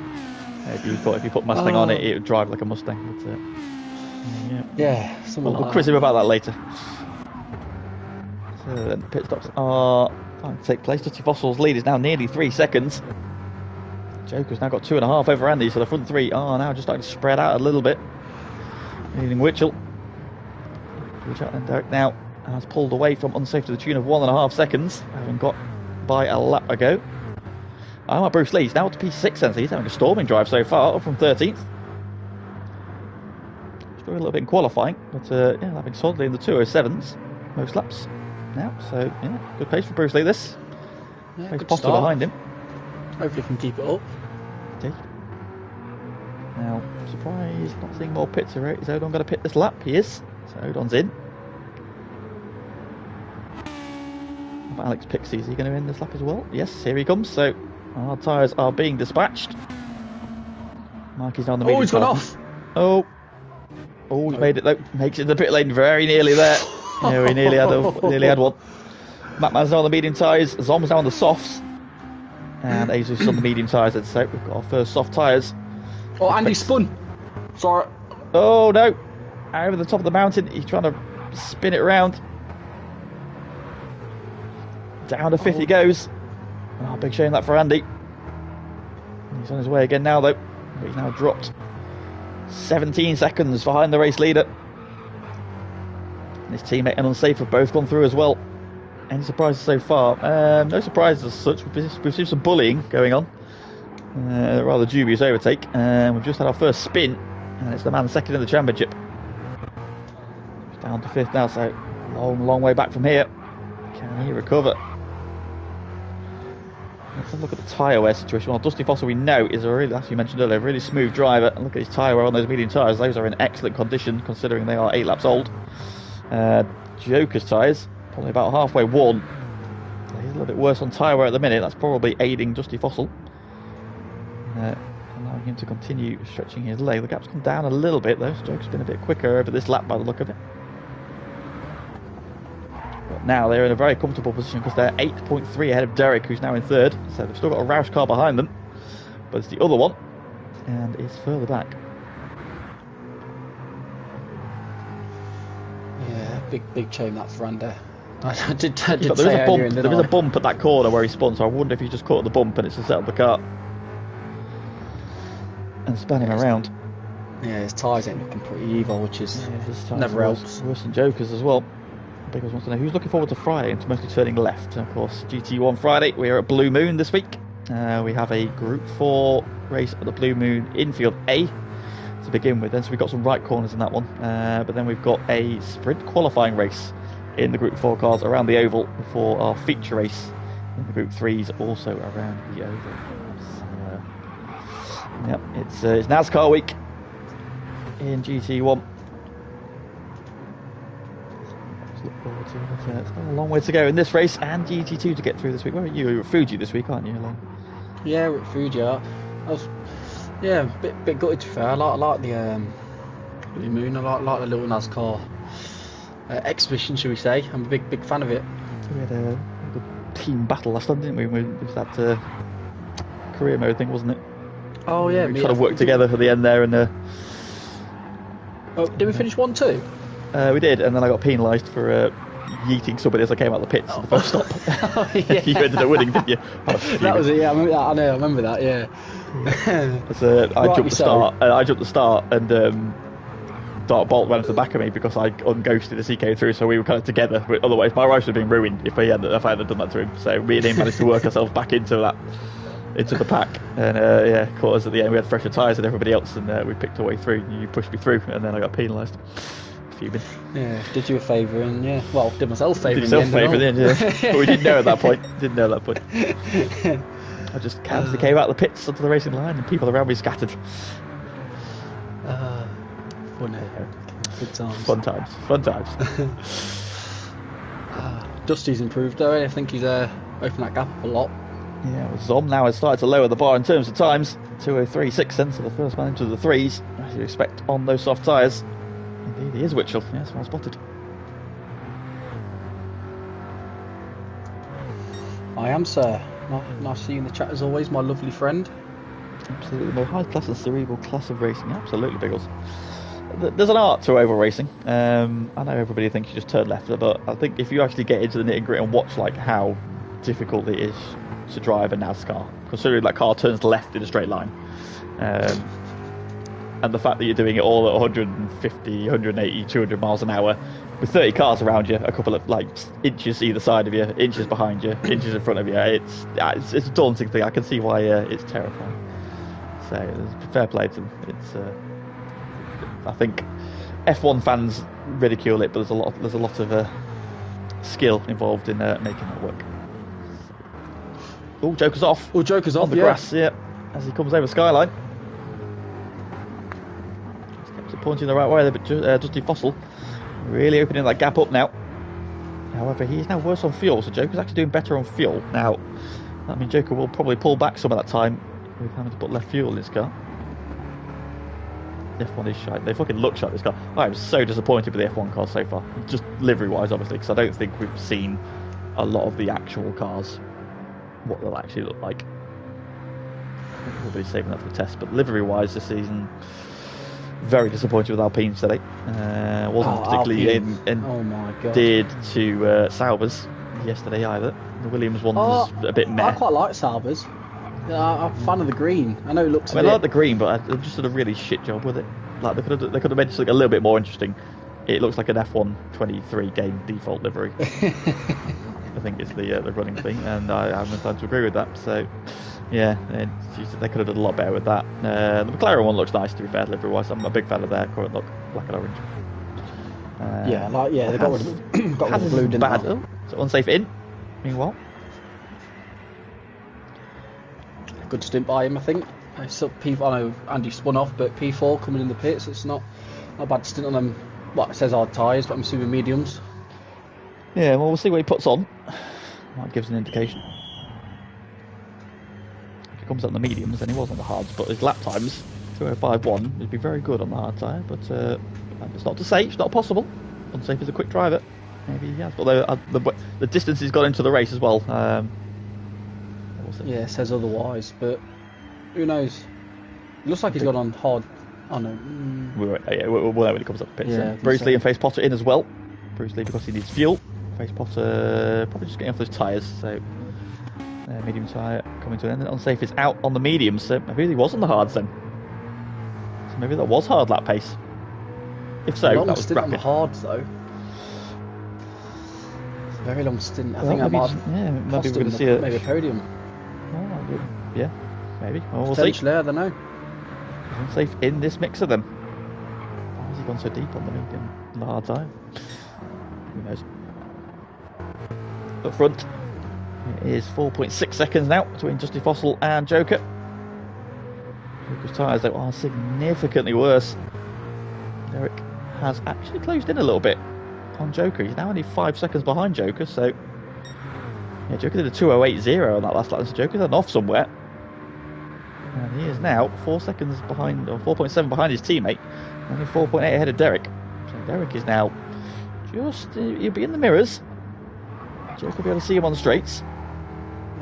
If you put Mustang on it, it would drive like a Mustang. But, yeah, we'll quiz him about that later. So then the pit stops are going to take place. Dusty Fossil's lead is now nearly 3 seconds. Joker's now got 2.5 over Andy, so the front 3 are now just starting to spread out a little bit. Leading Witchell. Witchell and Derek now has pulled away from unsafe to the tune of 1.5 seconds, having got by a lap ago. Bruce Lee's now to P6 then, so he's having a storming drive so far, up from 13th. Struggling a little bit in qualifying, but having solidly in the 207s most laps now, so yeah, good pace for Bruce Lee this. Yeah, Pace good Potter start. behind him. Hopefully he can keep it up. Indeed. Now, I'm surprised not seeing more pits. Is Odon going to pit this lap? He is. So Odon's in. How about Alex Pixie? Is he going to win this lap as well? Yes, here he comes. So our tyres are being dispatched. Marky's down the medium. Oh, he's gone off. Oh, he's made it though. Makes it in the pit lane very nearly there. Yeah, we nearly had one. Mattman's now on the medium tyres. Zom's now on the softs. And Jesus on the medium tyres. And so we've got our first soft tyres. Oh, Andy spun. Sorry. Oh no! Over the top of the mountain. He's trying to spin it around. Down to 50 goes. Oh, big shame that for Andy. He's on his way again now though. But he's now dropped 17 seconds behind the race leader. His teammate and Unsafe have both gone through as well. Any surprises so far? No surprises as such. We've seen some bullying going on. Rather dubious overtake. We've just had our first spin, and it's the man second in the championship. He's down to 5th now, so long way back from here. Can he recover? Let's have a look at the tyre wear situation. Well, Dusty Fossil, we know, is a really, as you mentioned earlier, a really smooth driver. And look at his tyre wear on those medium tyres. Those are in excellent condition, considering they are 8 laps old. Joker's tyres, probably about halfway worn. He's a little bit worse on tyre wear at the minute. That's probably aiding Dusty Fossil, allowing him to continue stretching his leg. The gap's come down a little bit, though. Joker's been a bit quicker over this lap by the look of it. Now they're in a very comfortable position because they're 8.3 ahead of Derek, who's now in third. So they've still got a Roush car behind them, but it's the other one, and it's further back. Yeah, big chain that front there. I did There is say a bump. earlier, There is a bump at that corner where he spun. So I wonder if he just caught the bump and it's to settle the car and spun him around. Yeah, his tyres ain't looking pretty evil, which is never helps. Worse than Joker's as well. Biggles wants to know who's looking forward to Friday and mostly turning left. And of course, GT1 Friday. We are at Blue Moon this week. We have a Group 4 race at the Blue Moon infield A to begin with. Then so we've got some right corners in that one. But then we've got a sprint qualifying race in the Group 4 cars around the oval before our feature race in the Group 3s also around the oval. So, yep, it's NASCAR week in GT1. Look forward to it. It's got a long way to go in this race and GT2 to get through this week. Where are you? You're at Fuji this week, aren't you, Elaine? Yeah, we're at Fuji. I was a bit gutted to be fair. I like the Blue Moon. I like the little NASCAR exhibition, shall we say. I'm a big fan of it. We had a good team battle last time, didn't we? It was that career mode thing, wasn't it? Oh yeah, we kind of worked together for the end there, and oh, did we finish 1-2? We did, and then I got penalised for yeeting somebody as I came out the pits at the first stop. Oh, yeah. You ended up winning, didn't you? That was it. Yeah, I remember that. I remember that. Yeah. I jumped the start, and Dark Bolt ran to the back of me because I unghosted as he came through. So we were kind of together. Otherwise, my race would have been ruined if I hadn't done that to him. So me and him managed to work ourselves back into the pack, and caught us at the end. We had fresher tyres than everybody else, and we picked our way through. You pushed me through, and then I got penalised. Yeah, did you a favour, and did myself a favour. Did yourself a favour in the end, yeah. But we didn't know at that point. I just casually came out the pits onto the racing line, and people around me scattered. Fun, good times. Fun times. Dusty's improved though. I think he's opened that gap up a lot. Yeah, well, Zom now has started to lower the bar in terms of times. 2:03.6 then, so the first man into the threes, as you expect on those soft tyres. Indeed, he is Witchell. Yes, well spotted. I am, sir. Nice to see you in the chat as always, my lovely friend. Absolutely, more high class and cerebral class of racing. Absolutely, Biggles. There's an art to oval racing. I know everybody thinks you just turn left, but I think if you actually get into the nitty gritty and watch how difficult it is to drive a NASCAR, considering that car turns left in a straight line. And the fact that you're doing it all at 150, 180, 200 miles an hour with 30 cars around you, a couple of inches either side of you, inches behind you, inches in front of you, it's a daunting thing. I can see why it's terrifying. So fair play to them. I think F1 fans ridicule it, but there's a lot of skill involved in making that work. Oh, Joker's off. Oh, Joker's off on the grass, yeah, as he comes over Skyline. Pointing the right way there, but Dusty Fossil really opening that gap up now. However, he is now worse on fuel, so Joker's actually doing better on fuel now. I mean, Joker will probably pull back some of that time with having to put left fuel in his car. F1 is shite. They fucking look shite, this car. I am so disappointed with the F1 cars so far, just livery wise obviously, because I don't think we've seen a lot of the actual cars, what they'll actually look like. Everybody's saving that for the test, but livery wise this season, very disappointed with Alpine today. Wasn't particularly endeared to Saubers yesterday either. The Williams one's a bit meh. I quite like Saubers. I'm a fan of the green. I know it looks. I like the green, but I just did a really shit job with it. They could have made something a little bit more interesting. It looks like an F1 23 game default livery. I think it's the running thing, and I haven't time to agree with that. So. Yeah, they could have done a lot better with that. The McLaren one looks nice, to be fair, livery-wise. I'm a big fan of their current look, black and orange. They got rid of blue, didn't they? So unsafe in, meanwhile. good stint by him, I think. I know Andy spun off, but P4 coming in the pits, it's not a bad stint on them. Well, it says hard tyres, but I'm assuming mediums. Yeah, well, we'll see what he puts on. That gives an indication. If he comes on the mediums, then he was on the hards, but his lap times, 2:05.1, would be very good on the hard tyre, but it's not to say, it's not possible. Unsafe as a quick driver. Maybe he has, although the distance he's got into the race as well. Yeah, it says otherwise, but who knows? It looks like he's gone on hard. Oh no. We'll know when he comes up the pits. Yeah, Bruce Lee and Face Potter in as well. Bruce Lee because he needs fuel. Face Potter probably just getting off those tyres, so medium tyre coming to an end. And Unsafe is out on the mediums, so maybe he was on the hards then. So maybe that was hard lap pace. If so, long that was stint rapid. on the hards though. It's a very long stint. I think that might maybe cost we're going him to see a maybe a podium. Oh, yeah, maybe. Well, we'll see. Potentially, I don't know. Unsafe in this mixer then. Why has he gone so deep on the medium, on the hard tyre? Who knows? Up front, it is 4.6 seconds now between Dusty Fossil and Joker. Joker's tyres though are significantly worse. Derek has actually closed in a little bit on Joker. He's now only 5 seconds behind Joker, so yeah, Joker did a 2:08.0 on that last lap, so Joker's had off somewhere. And he is now 4 seconds behind, or 4.7 behind his teammate, only 4.8 ahead of Derek. So Derek is now just, he'll be in the mirrors. Joker will be able to see him on the straights.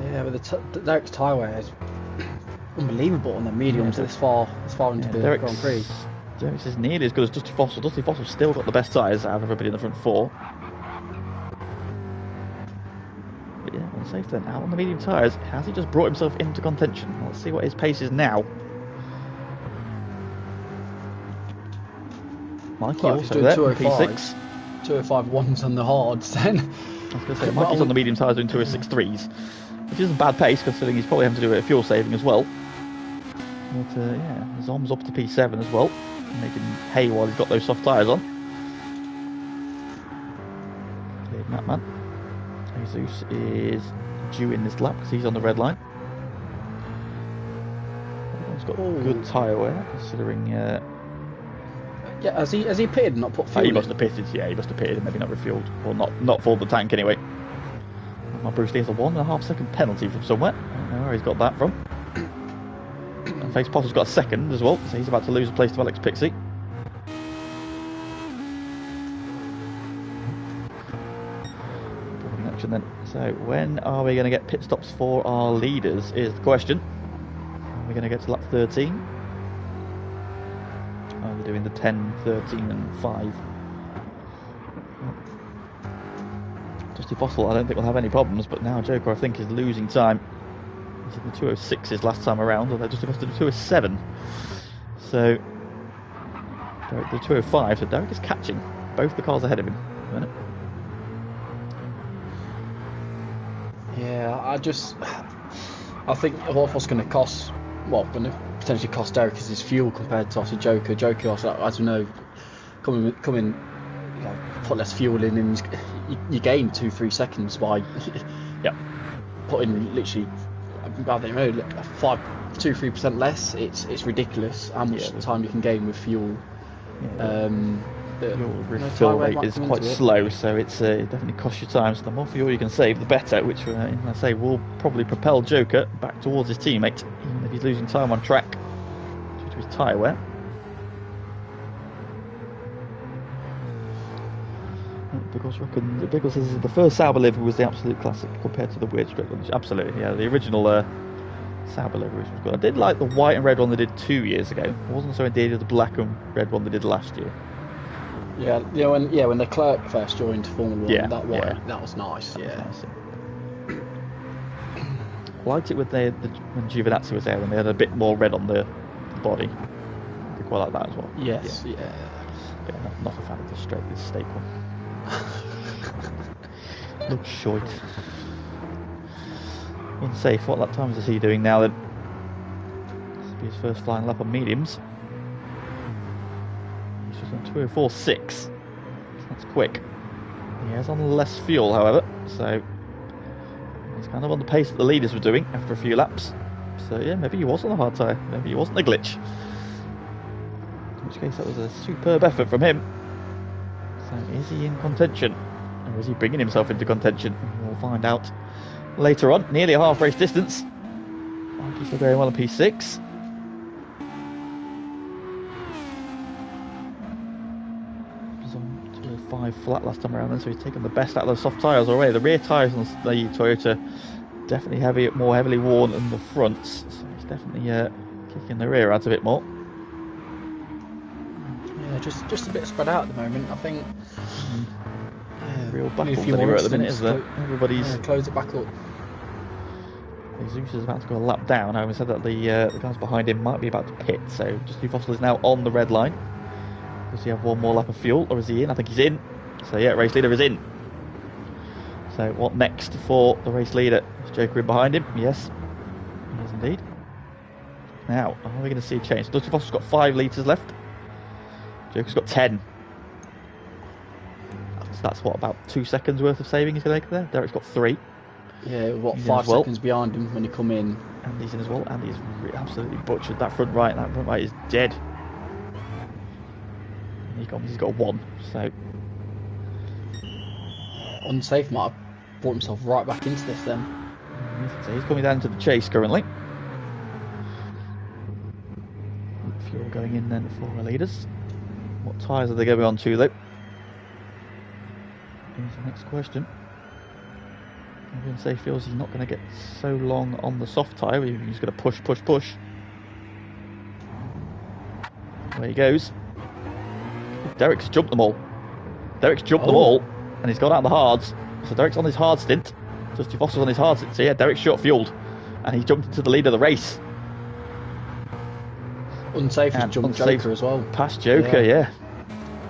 Yeah, but Derek's tyre wear is unbelievable on the mediums this far into the Grand Prix. Derek's is nearly as good as Dusty Fossil. Dusty Fossil's still got the best tyres out of everybody in the front four. But yeah, Unsafe then, out on the medium tyres. Has he just brought himself into contention? Let's see what his pace is now. Mikey also there, P6. 2:05.1s on the hards then. I was going to say, Mikey's on the medium tyres doing 2:06.3s, which isn't bad pace considering he's probably having to do a bit of fuel saving as well. But yeah, Zom's up to P7 as well, making hay while he's got those soft tyres on. Cleared Matman. Jesus is due in this lap because he's on the red line. Everyone's got good tyre wear considering. Yeah, has he pitted and not put fuel He must have pitted, yeah, he must have pitted and maybe not refueled, or not filled the tank anyway. Well, Bruce Lee has a 1.5 second penalty from somewhere. I don't know where he's got that from. And Face Potter's got a second as well, so he's about to lose a place to Alex Pixie. Action then. So when are we going to get pit stops for our leaders is the question. Are we going to get to lap 13? Are we doing the 10, 13 and 5? Dusty Fossil I don't think will have any problems, but now Joker I think is losing time. He's in the 2:06s last time around, although Dusty Fossil did 2:07. So Derek did 2:05, so Derek is catching both the cars ahead of him at the minute. Yeah, I think what's going to cost, well, going to potentially cost Derek is his fuel compared to obviously Joker. Joker, also, as we know, coming, you know, put less fuel in, and you gain 2-3 seconds by putting literally, I don't know, 2-3% less. It's ridiculous how much time you can gain with fuel. Your refill rate is quite slow, so it definitely costs you time. So the more fuel you can save, the better, which I say will probably propel Joker back towards his teammate, even if he's losing time on track due to his tyre wear. Biggles says the first Sauber livery was the absolute classic compared to the weird strip one. Absolutely, yeah, the original Sauber liveries was good. I did like the white and red one they did 2 years ago. I wasn't so indeed of the black and red one they did last year. Yeah, when the Clerk first joined Formula 1, that was nice. That was nice. I liked it when Giovinazzi was there, when they had a bit more red on the body. I quite like that as well. Yes, yeah. Not a fan of this steak one. Looks short. Unsafe. What lap times is he doing now then? This will be his first flying lap on mediums. He's just on 2:04.6. That's quick. He has on less fuel, however, so he's kind of on the pace that the leaders were doing after a few laps. So yeah, maybe he was on a hard tyre. Maybe he wasn't a glitch. In which case, that was a superb effort from him. So is he in contention? Or is he bringing himself into contention? We'll find out later on. Nearly a half race distance. Mikey's still going well in P6. Was on 205 flat last time around then, so he's taken the best out of those soft tyres already. The rear tyres on the Toyota definitely more heavily worn than the fronts, so he's definitely kicking the rear out a bit more. Yeah, just a bit spread out at the moment, I think. Real battles anywhere at the minute, isn't there? Everybody's close it back up. Zeus is about to go a lap down. I said that the guys behind him might be about to pit, so Justin Fossil is now on the red line. Does he have one more lap of fuel, or is he in? I think he's in. So yeah, race leader is in. So what next for the race leader? Is Joker in behind him? Yes, he is indeed. Now, are we going to see a change? Justin Fossil's got 5 litres left. Joker's got 10. So that's what, about 2 seconds worth of saving he's going to make there. Derek's got 3. Yeah, what, he's 5 seconds behind him when he come in. Andy's in as well. Andy's absolutely butchered that front right. That front right is dead. He's got 1, so unsafe. Might have brought himself right back into this then. So he's coming down to the chase currently. Fuel going in then for our leaders. What tyres are they going on to though? Here's the next question. Everyone say feels he's not going to get so long on the soft tyre. He's going to push. There he goes. Derek's jumped them all. And he's gone out on the hards. So Derek's on his hard stint. Dusty Fossil's on his hard stint. So yeah, Derek's short fueled, and he jumped into the lead of the race. Unsafe has jumped Joker as well. Past Joker, yeah.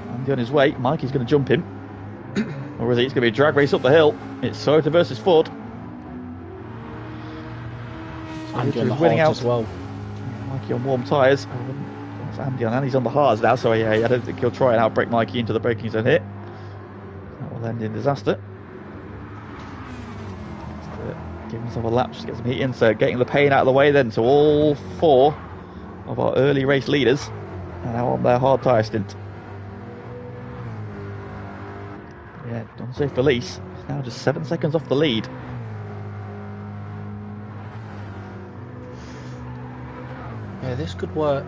Andy on his way. Mikey's going to jump him. Or is it? It's going to be a drag race up the hill. It's Toyota versus Ford. Andy on the hards as well. Mikey on warm tyres. It's Andy on, and he's on the hards now, so yeah, I don't think he'll try and outbrake Mikey into the braking zone here. That will end in disaster. Give himself a lap just to get some heat in, so getting the pain out of the way then. So all 4 of our early race leaders are now on their hard tyre stint. Yeah, Unsafe Felice is now just 7 seconds off the lead. Yeah, this could work.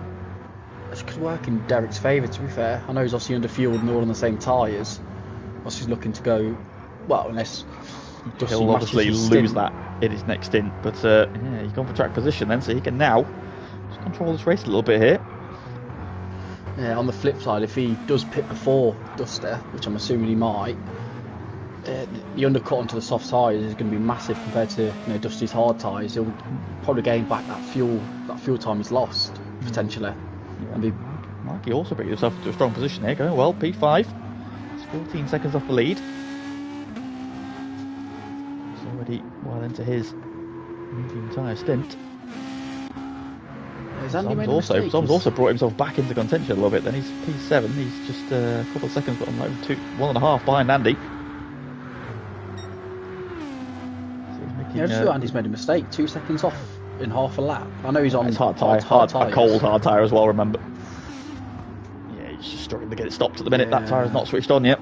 This could work in Derek's favour, to be fair. I know he's obviously under fueled and all on the same tyres. Obviously he's looking to go, well, unless he'll obviously lose that in his next stint. But yeah, he's gone for track position then, so he can now just control this race a little bit here. Yeah, on the flip side, if he does pit before Duster, which I'm assuming he might, the undercut onto the soft tyres is going to be massive compared to Dusty's hard tyres. He'll probably gain back that fuel time he's lost, potentially. Yeah. Mikey also bring himself into a strong position here, going well, P5. It's 14 seconds off the lead. It's already well into his medium tyre stint. Som's also brought himself back into contention a little bit then. He's P7, he's just a couple of seconds, but like 1.5 behind Andy. So I just feel Andy's made a mistake. 2 seconds off in half a lap. I know he's on hard tyre, a cold hard tyre as well, remember. Yeah, he's just struggling to get it stopped at the minute. That tyre's not switched on yet.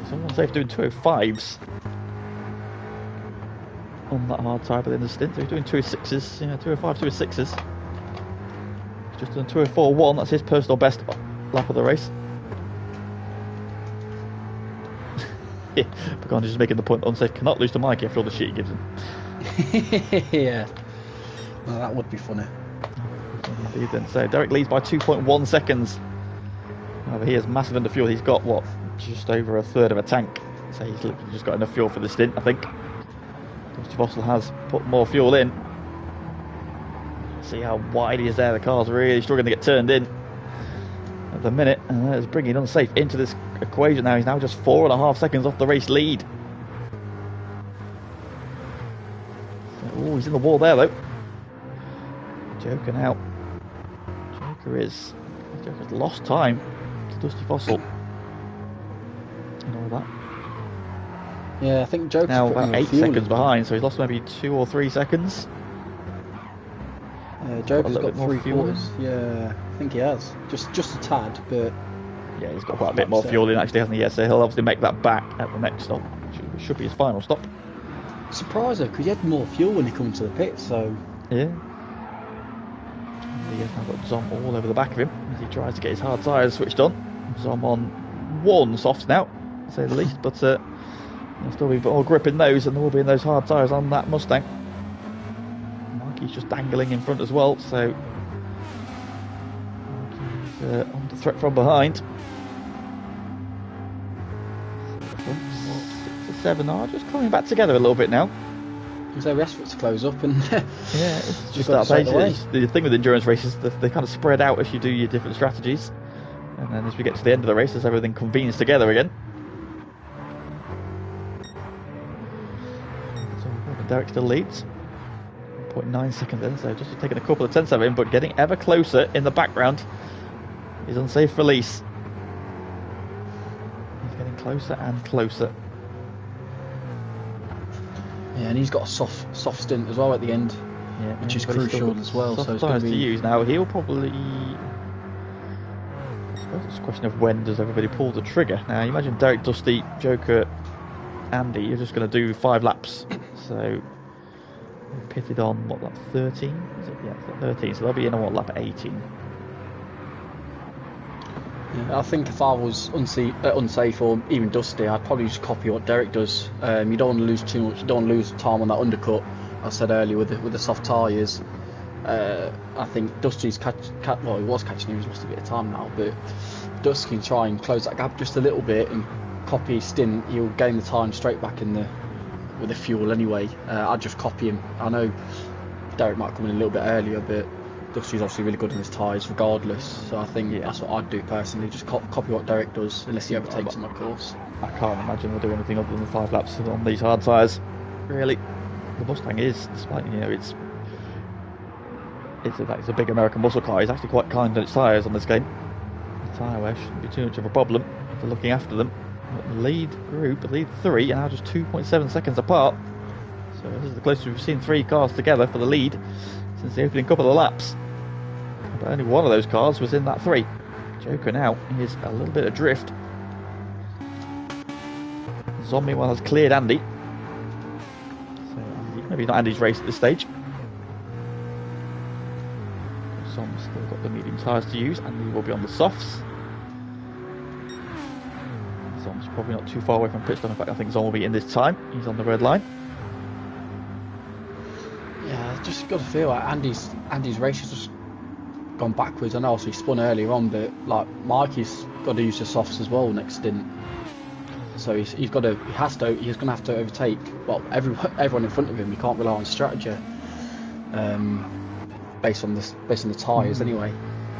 Someone's safe doing 205s on that hard tyre by the end of the stint. So he's doing 206s, 205, 206s. Just done 204.1, that's his personal best lap of the race. Yeah, Pagani just making the point, Unsafe cannot lose to Mikey after all the shit he gives him. Yeah, well, that would be funny. Indeed then. So Derek leads by 2.1 seconds. However, he is massive under fuel. He's got, what, just over a third of a tank. So he's literally just got enough fuel for the stint, I think. Dusty Fossil has put more fuel in. See how wide he is there. The car's really struggling to get turned in at the minute, and that is bringing Unsafe into this equation now. He's now just 4.5 seconds off the race lead. Oh, he's in the wall there though. Joker now. Joker's lost time to Dusty Fossil and all that. Yeah, I think Joker's now put about more 8 fuel seconds in. behind, so he's lost maybe 2 or 3 seconds. Joker's got more 3/4. Yeah, I think he has. Just a tad, but yeah, he's got quite a bit more fuel in actually, hasn't he? Yeah, so he'll obviously make that back at the next stop. Should be his final stop. Surprised though, because he had more fuel when he come into the pit, so... Yeah. He has now got Zom all over the back of him as he tries to get his hard tyres switched on. Zom on one soft now, to say the least, but there'll still be a bit more grip in those, and there will be in those hard tyres on that Mustang. Mikey's just dangling in front as well, so Mikey's on the threat from behind. 6 to 7 are just coming back together a little bit now. Because they rest for it to close up, and yeah, it's just that basically. The thing with endurance races, they kind of spread out as you do your different strategies, and then as we get to the end of the race, as everything convenes together again. So Derek still leads, 0.9 seconds in, so just taking a couple of tenths of him, but getting ever closer in the background. His unsafe release. He's getting closer and closer. Yeah, and he's got a soft stint as well at the end, yeah, which is crucial as well. Soft so it's going tyres to use now. He'll probably. I suppose it's a question of when does everybody pull the trigger. Now, you imagine Derek, Dusty, Joker, Andy. You're just going to do 5 laps. So we pitted on what, lap 13? Is it? Yeah, 13. So they'll be in on what, lap 18. Yeah, I think if I was unsafe or even Dusty, I'd probably just copy what Derek does. You don't want to lose too much. You don't want to lose time on that undercut. I said earlier with the soft tyres. I think Dusty's well, he was catching him. He's lost a bit of time now, but Dusty can try and close that gap just a little bit and copy his stint. He'll gain the time straight back with the fuel anyway. I'd just copy him. I know Derek might come in a little bit earlier, but Dusty's obviously really good on his tyres regardless, so I think that's what I'd do personally, just copy what Derek does, unless he overtakes him of course. I can't imagine we'll do anything other than the 5 laps on these hard tyres. Really, the Mustang is, despite it's a big American muscle car, it's actually quite kind on its tyres on this game. The tyre wear shouldn't be too much of a problem if they're looking after them. But the lead group, the lead 3, are now just 2.7 seconds apart, so this is the closest we've seen 3 cars together for the lead since the opening couple of laps. But only one of those cars was in that 3. Joker now is a little bit adrift. Zom meanwhile has cleared Andy. So maybe not Andy's race at this stage. Zom's still got the medium tyres to use. Andy will be on the softs. Zom's probably not too far away from pit stop. In fact, I think Zom will be in this time. He's on the red line. Yeah, I just got to feel like Andy's race has just gone backwards. I know he spun earlier on, but like Mikey's got to use the softs as well next stint. So he's going to have to overtake everyone in front of him. He can't rely on strategy based on the tyres anyway.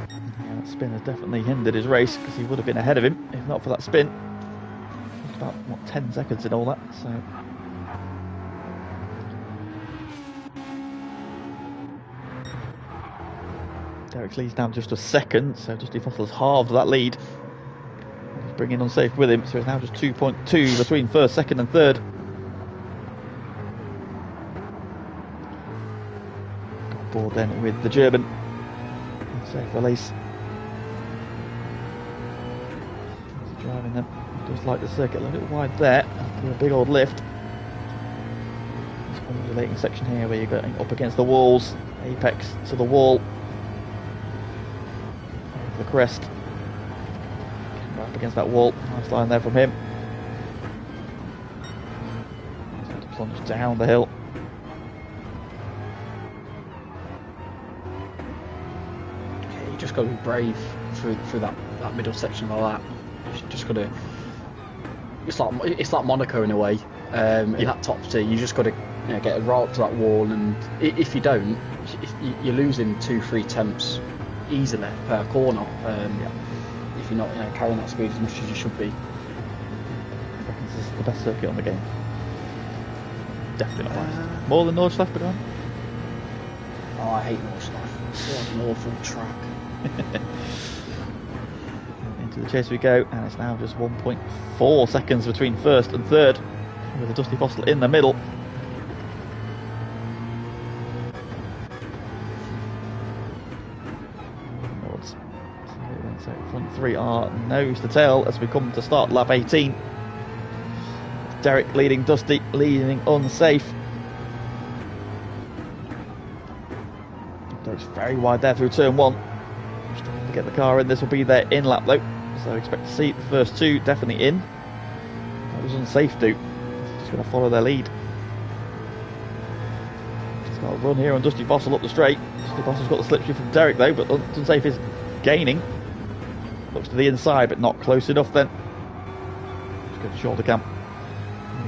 Yeah, that spin has definitely hindered his race because he would have been ahead of him if not for that spin. It's about 10 seconds in all that. So. Derek leads down just a second, so Dusty Fossils halved that lead. He's bringing unsafe with him, so it's now just 2.2 between first, second, and third. Got board then with the German. Unsafe release. He's driving them. He does like the circuit a little bit wide there after a big old lift. This undulating section here where you're going up against the walls, apex to the wall. The crest right up against that wall. Nice line there from him. He's got to plunge down the hill. Okay, you just got to be brave through that middle section like that. You just got to. It's like Monaco in a way. In that top tee, you just got to get right up to that wall, and if you don't, you're losing 2-3 tenths easily per corner. If you're not carrying that speed as much as you should be. I reckon this is the best circuit on the game. Definitely not biased. More than Nordschleife. Oh, I hate Nordschleife. It's an awful track. Into the chase we go, and it's now just 1.4 seconds between first and third. with the Dusty Fossil in the middle. So front three are nose to tail as we come to start lap 18. Derek leading Dusty, leading Unsafe. Derek's very wide there through turn one. Just trying to get the car in. This will be their in lap though, so expect to see the first two definitely in. That was Unsafe do. Just going to follow their lead. Just got a run here on Dusty Fossil up the straight. Dusty Fossil's got the slipstream from Derek though, but Unsafe is gaining. Looks to the inside, but not close enough then. Just go to shoulder cam.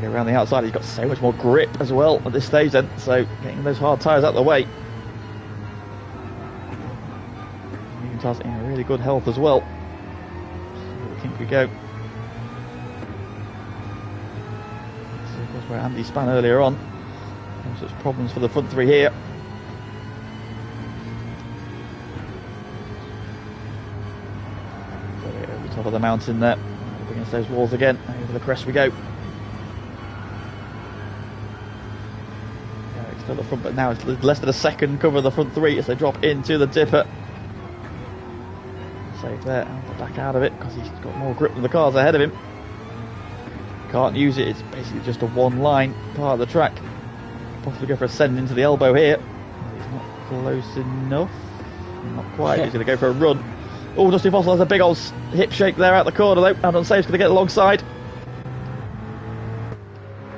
Go around the outside. He's got so much more grip as well at this stage then, so getting those hard tyres out of the way. Medium tyres in really good health as well. I think we go. So of course where Andy span earlier on. No such problems for the front three here. Top of the mountain there, up against those walls again. Over the crest we go. Yeah, still the front, but now it's less than a second cover the front three as they drop into the dipper. Safe there, and back out of it because he's got more grip than the cars ahead of him. Can't use it. It's basically just a one-line part of the track. Possibly go for a send into the elbow here. He's not close enough. Not quite. He's going to go for a run. Oh, Dusty Fossil has a big old hip shake there out the corner though, and Unsafe's going to get alongside.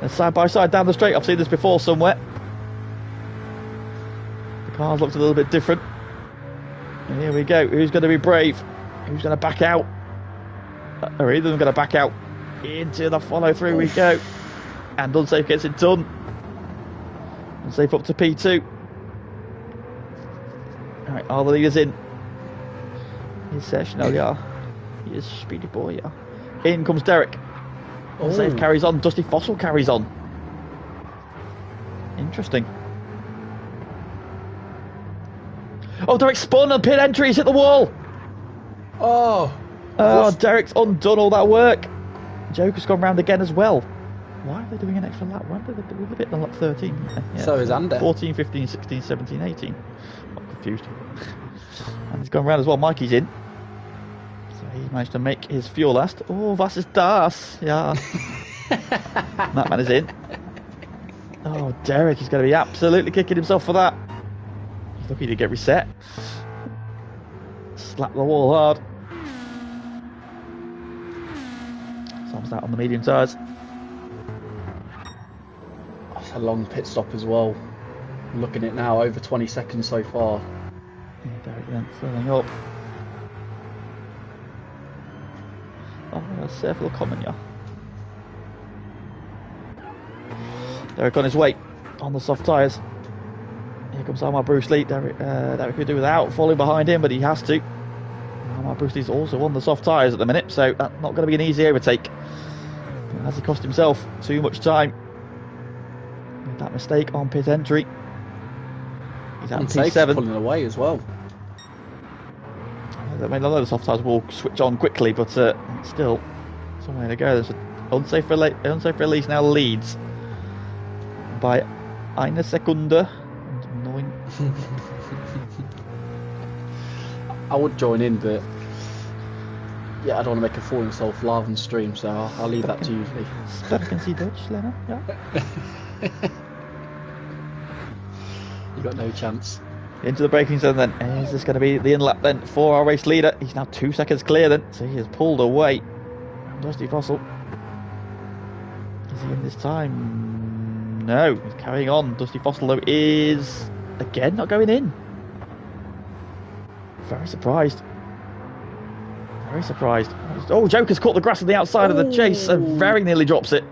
And side by side down the straight, I've seen this before somewhere. The cars looked a little bit different. And here we go, who's going to be brave? Who's going to back out? Or either of them going to back out. Into the follow through we go. And Unsafe gets it done. Unsafe up to P2. Alright, are the leaders in? He's sessional, yeah. He is speedy boy, yeah. In comes Derek. Unsafe carries on. Dusty Fossil carries on. Interesting. Oh, Derek spun and pit entry. He's hit the wall. Oh, Derek's undone all that work. Joker's gone round again as well. Why are they doing an extra lap? When did they do a bit on lap 13? Yeah. So is Andy. 14, 15, 16, 17, 18. I'm confused. And he's gone round as well. Mikey's in. So he's managed to make his fuel last. Oh, was ist das? Yeah. That man is in. Oh, Derek is going to be absolutely kicking himself for that. He's lucky to get reset. Slap the wall hard. Tom's out on the medium tyres. That's a long pit stop as well. I'm looking at it now, over 20 seconds so far. Yeah, Derek then filling up. Oh, that's several coming, yeah. Derek on his way on the soft tyres. Here comes Amar Bruce Lee. Derek could do without falling behind him, but he has to. Amar Bruce Lee's also on the soft tyres at the minute, so that's not going to be an easy overtake. But has he cost himself too much time? Made that mistake on pit entry. He's at P7. Pulling away as well. I mean, a lot of the soft tyres will switch on quickly, but still, some way to go. There's an unsafe release now leads by eine Sekunde. I would join in, but yeah, I don't want to make a fool of himself live on stream, so I'll leave that to you. Sprechen Sie Deutsch, Lena? Yeah. You got no chance. Into the braking zone then. Is this going to be the in-lap then for our race leader? He's now 2 seconds clear then, so he has pulled away from Dusty Fossil. Is he in this time? No, he's carrying on. Dusty Fossil though is again not going in. Very surprised. Very surprised. Oh, Joker's caught the grass on the outside of the chase and very nearly drops it.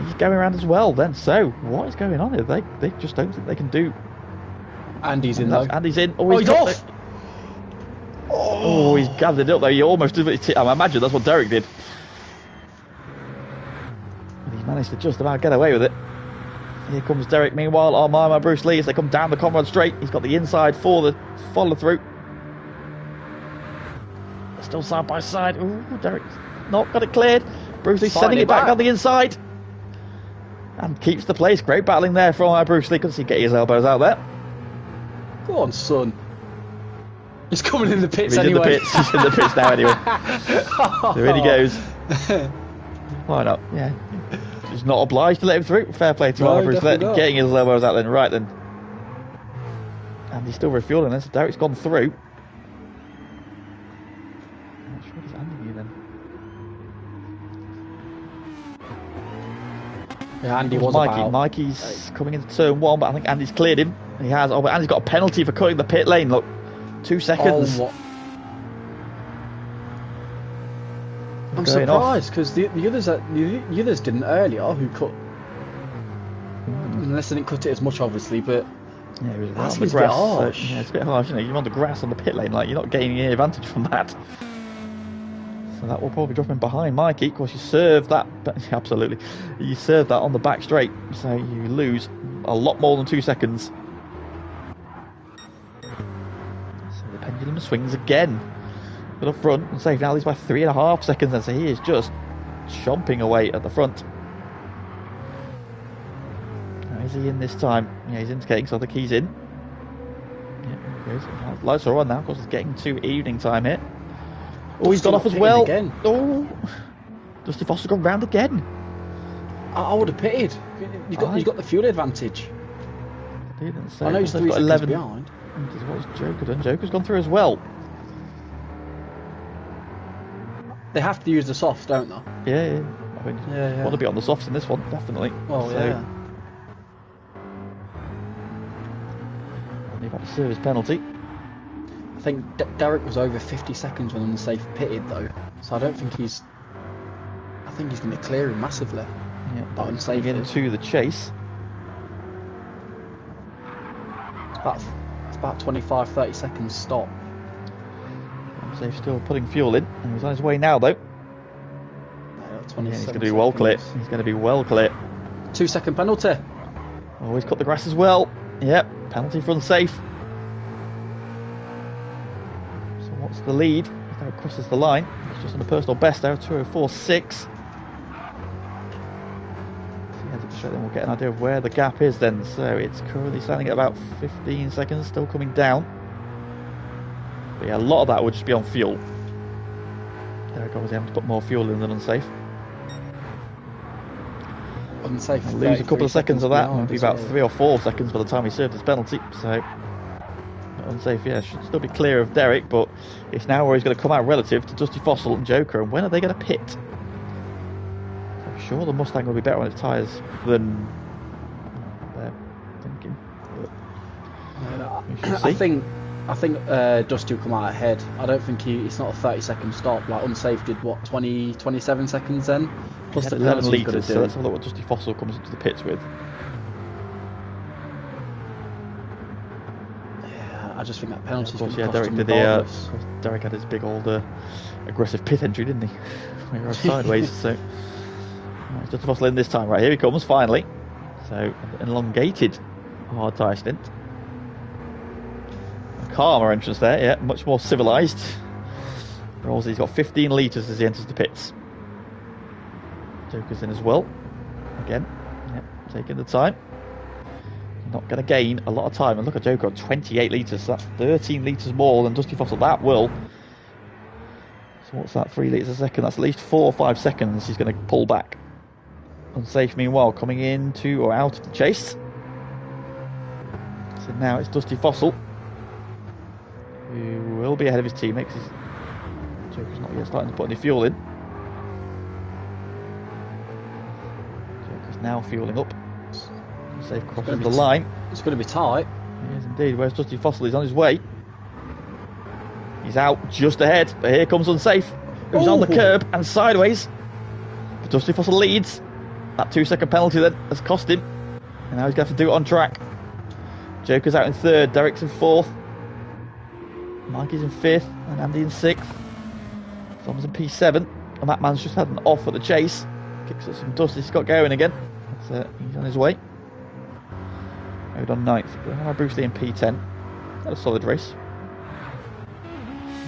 He's going around as well then, so what is going on here? They just don't think they can do. Andy's in though. Andy's in. Oh, he's off! Oh, he's gathered it up though. He almost did it. I imagine that's what Derek did. And he's managed to just about get away with it. Here comes Derek meanwhile on my Bruce Lee as they come down the Conrad straight. He's got the inside for the follow through. Still side by side. Ooh, Derek's not got it cleared. Bruce Lee sending it back on the inside. And keeps the place. Great battling there from Bruce Lee. Couldn't see get his elbows out there. Go on, son. He's coming in the pits He's anyway. in the pits. He's in the pits now anyway. There he goes. Why not? Yeah. He's not obliged to let him through. Fair play to Bruce Lee. Getting his elbows out then. Right then. And he's still refueling this. Derek's gone through. Which way does Andy then? Yeah, Andy was Mikey. about. Mikey's coming into turn 1, but I think Andy's cleared him. He has. Oh, but Andy's got a penalty for cutting the pit lane. Look, 2 seconds. Oh, I'm surprised because the others didn't earlier who cut. Unless they didn't cut it as much, obviously, but. Yeah, it was right That's on the a bit grass. harsh. So, yeah, it's a bit harsh, you know. You're on the grass on the pit lane, like you're not gaining any advantage from that. So that will probably drop him behind Mikey. Of course, you serve that, but absolutely, you serve that on the back straight, so you lose a lot more than 2 seconds. So the pendulum swings again. But up front, and safe now. He's by 3.5 seconds, and so he is just chomping away at the front. Is he in this time? Yeah, he's indicating, so I think he's in. Yeah, he goes. Lights are on now. Of course, it's getting to evening time here. Oh, he's gone off as well. Again. Oh, Dusty Foster gone round again. I would have pitted. You've got the fuel advantage. So I know he's 3 seconds 11 behind. What's Joker done? Joker's gone through as well. They have to use the softs, don't they? Yeah. I mean, yeah. Want to be on the softs in this one, definitely. Well, so, yeah. They've had to serve his penalty. I think Derek was over 50 seconds when unsafe pitted though, so I don't think he's. I think he's going to clear him massively. Yeah, but unsafe into the chase. It's about 25-30 seconds stop. Unsafe still putting fuel in, and he's on his way now though. Yeah, he's going to be well clear. He's going to be well clear. 2 second penalty. Oh, he's cut the grass as well. Yep, penalty for unsafe. So what's the lead? Now it crosses the line. It's just on the personal best there, 2:04.6. So yeah, then we'll get an idea of where the gap is then. So it's currently standing at about 15 seconds, still coming down. But yeah, a lot of that would just be on fuel. Derek obviously having to put more fuel in than unsafe. Unsafe. Lose a couple of seconds of that. It'll be about 3 or 4 seconds by the time he served his penalty. So unsafe, yeah, should still be clear of Derek, but it's now where he's going to come out relative to Dusty Fossil and Joker. And when are they going to pit? So I'm sure the Mustang will be better on its tyres than they're thinking. I think Dusty will come out ahead. I don't think it's not a 30-second stop. Like unsafe did what 27 seconds then. Plus the 11 litres, so let's have a look what Dusty Fossil comes into the pits with. Yeah, I just think that penalty. Of course, yeah, Derek did Derek had his big old aggressive pit entry, didn't he? He rode sideways. So Dusty Fossil in this time. Right, here he comes finally. So an elongated hard tyre stint. A calmer entrance there, yeah, much more civilised. He's got 15 litres as he enters the pits. Joker's in as well. Again, yep, taking the time. Not going to gain a lot of time. And look at Joker on 28 litres. So that's 13 litres more than Dusty Fossil. That will. So what's that? 3 litres a second. That's at least 4 or 5 seconds he's going to pull back. Unsafe, meanwhile, coming into or out of the chase. So now it's Dusty Fossil, who will be ahead of his teammates. Joker's not yet starting to put any fuel in. Now fueling up. Safe crosses the line. It's going to be tight. Yes, indeed. Where's Dusty Fossil? He's on his way. He's out just ahead, but here comes Unsafe, who's on the curb and sideways. But Dusty Fossil leads. That 2 second penalty then has cost him, and now he's going to have to do it on track. Joker's out in third, Derek's in fourth, Mikey's in fifth, and Andy in sixth. Tom's in P7, and that man's just had an off at the chase. Kicks up some dust. He's got going again. He's on his way. Moved on 9th. Bruce Lee in P10. Had a solid race.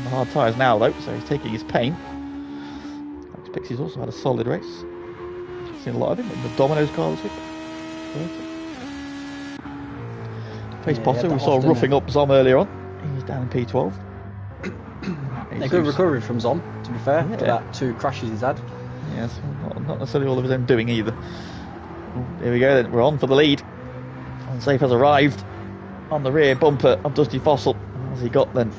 The hard tyres now though, so he's taking his pain. Pixie's also had a solid race. I've seen a lot of him in the Domino's car this week. Face Potter, we saw roughing up Zom earlier on. He's down in P12. A good recovery from Zom, to be fair, for that 2 crashes he's had. Yes, not necessarily all of his own doing either. Here we go then, we're on for the lead. Unsafe has arrived on the rear bumper of Dusty Fossil. What has he got then?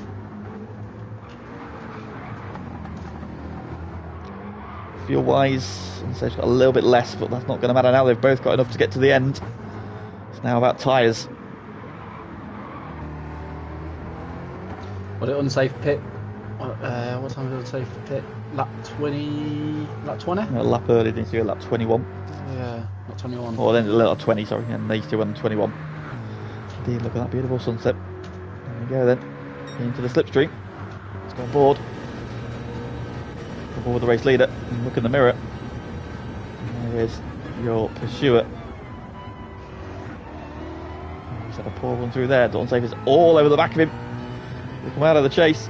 Fuel wise, Unsafe's got a little bit less, but that's not going to matter now. They've both got enough to get to the end. It's now about tyres. What did Unsafe pit? What time did Unsafe pit? Lap 20? Lap 20? A lap early, didn't you? Lap 21. Yeah, not 21. Or then a little 20, sorry, and these two went 21. Indeed, look at that beautiful sunset. There we go then. Into the slipstream. Let's go on board. Go forward the race leader and look in the mirror. And there is your pursuer. He's had a poor run through there. Unsafe is all over the back of him. He'll come out of the chase.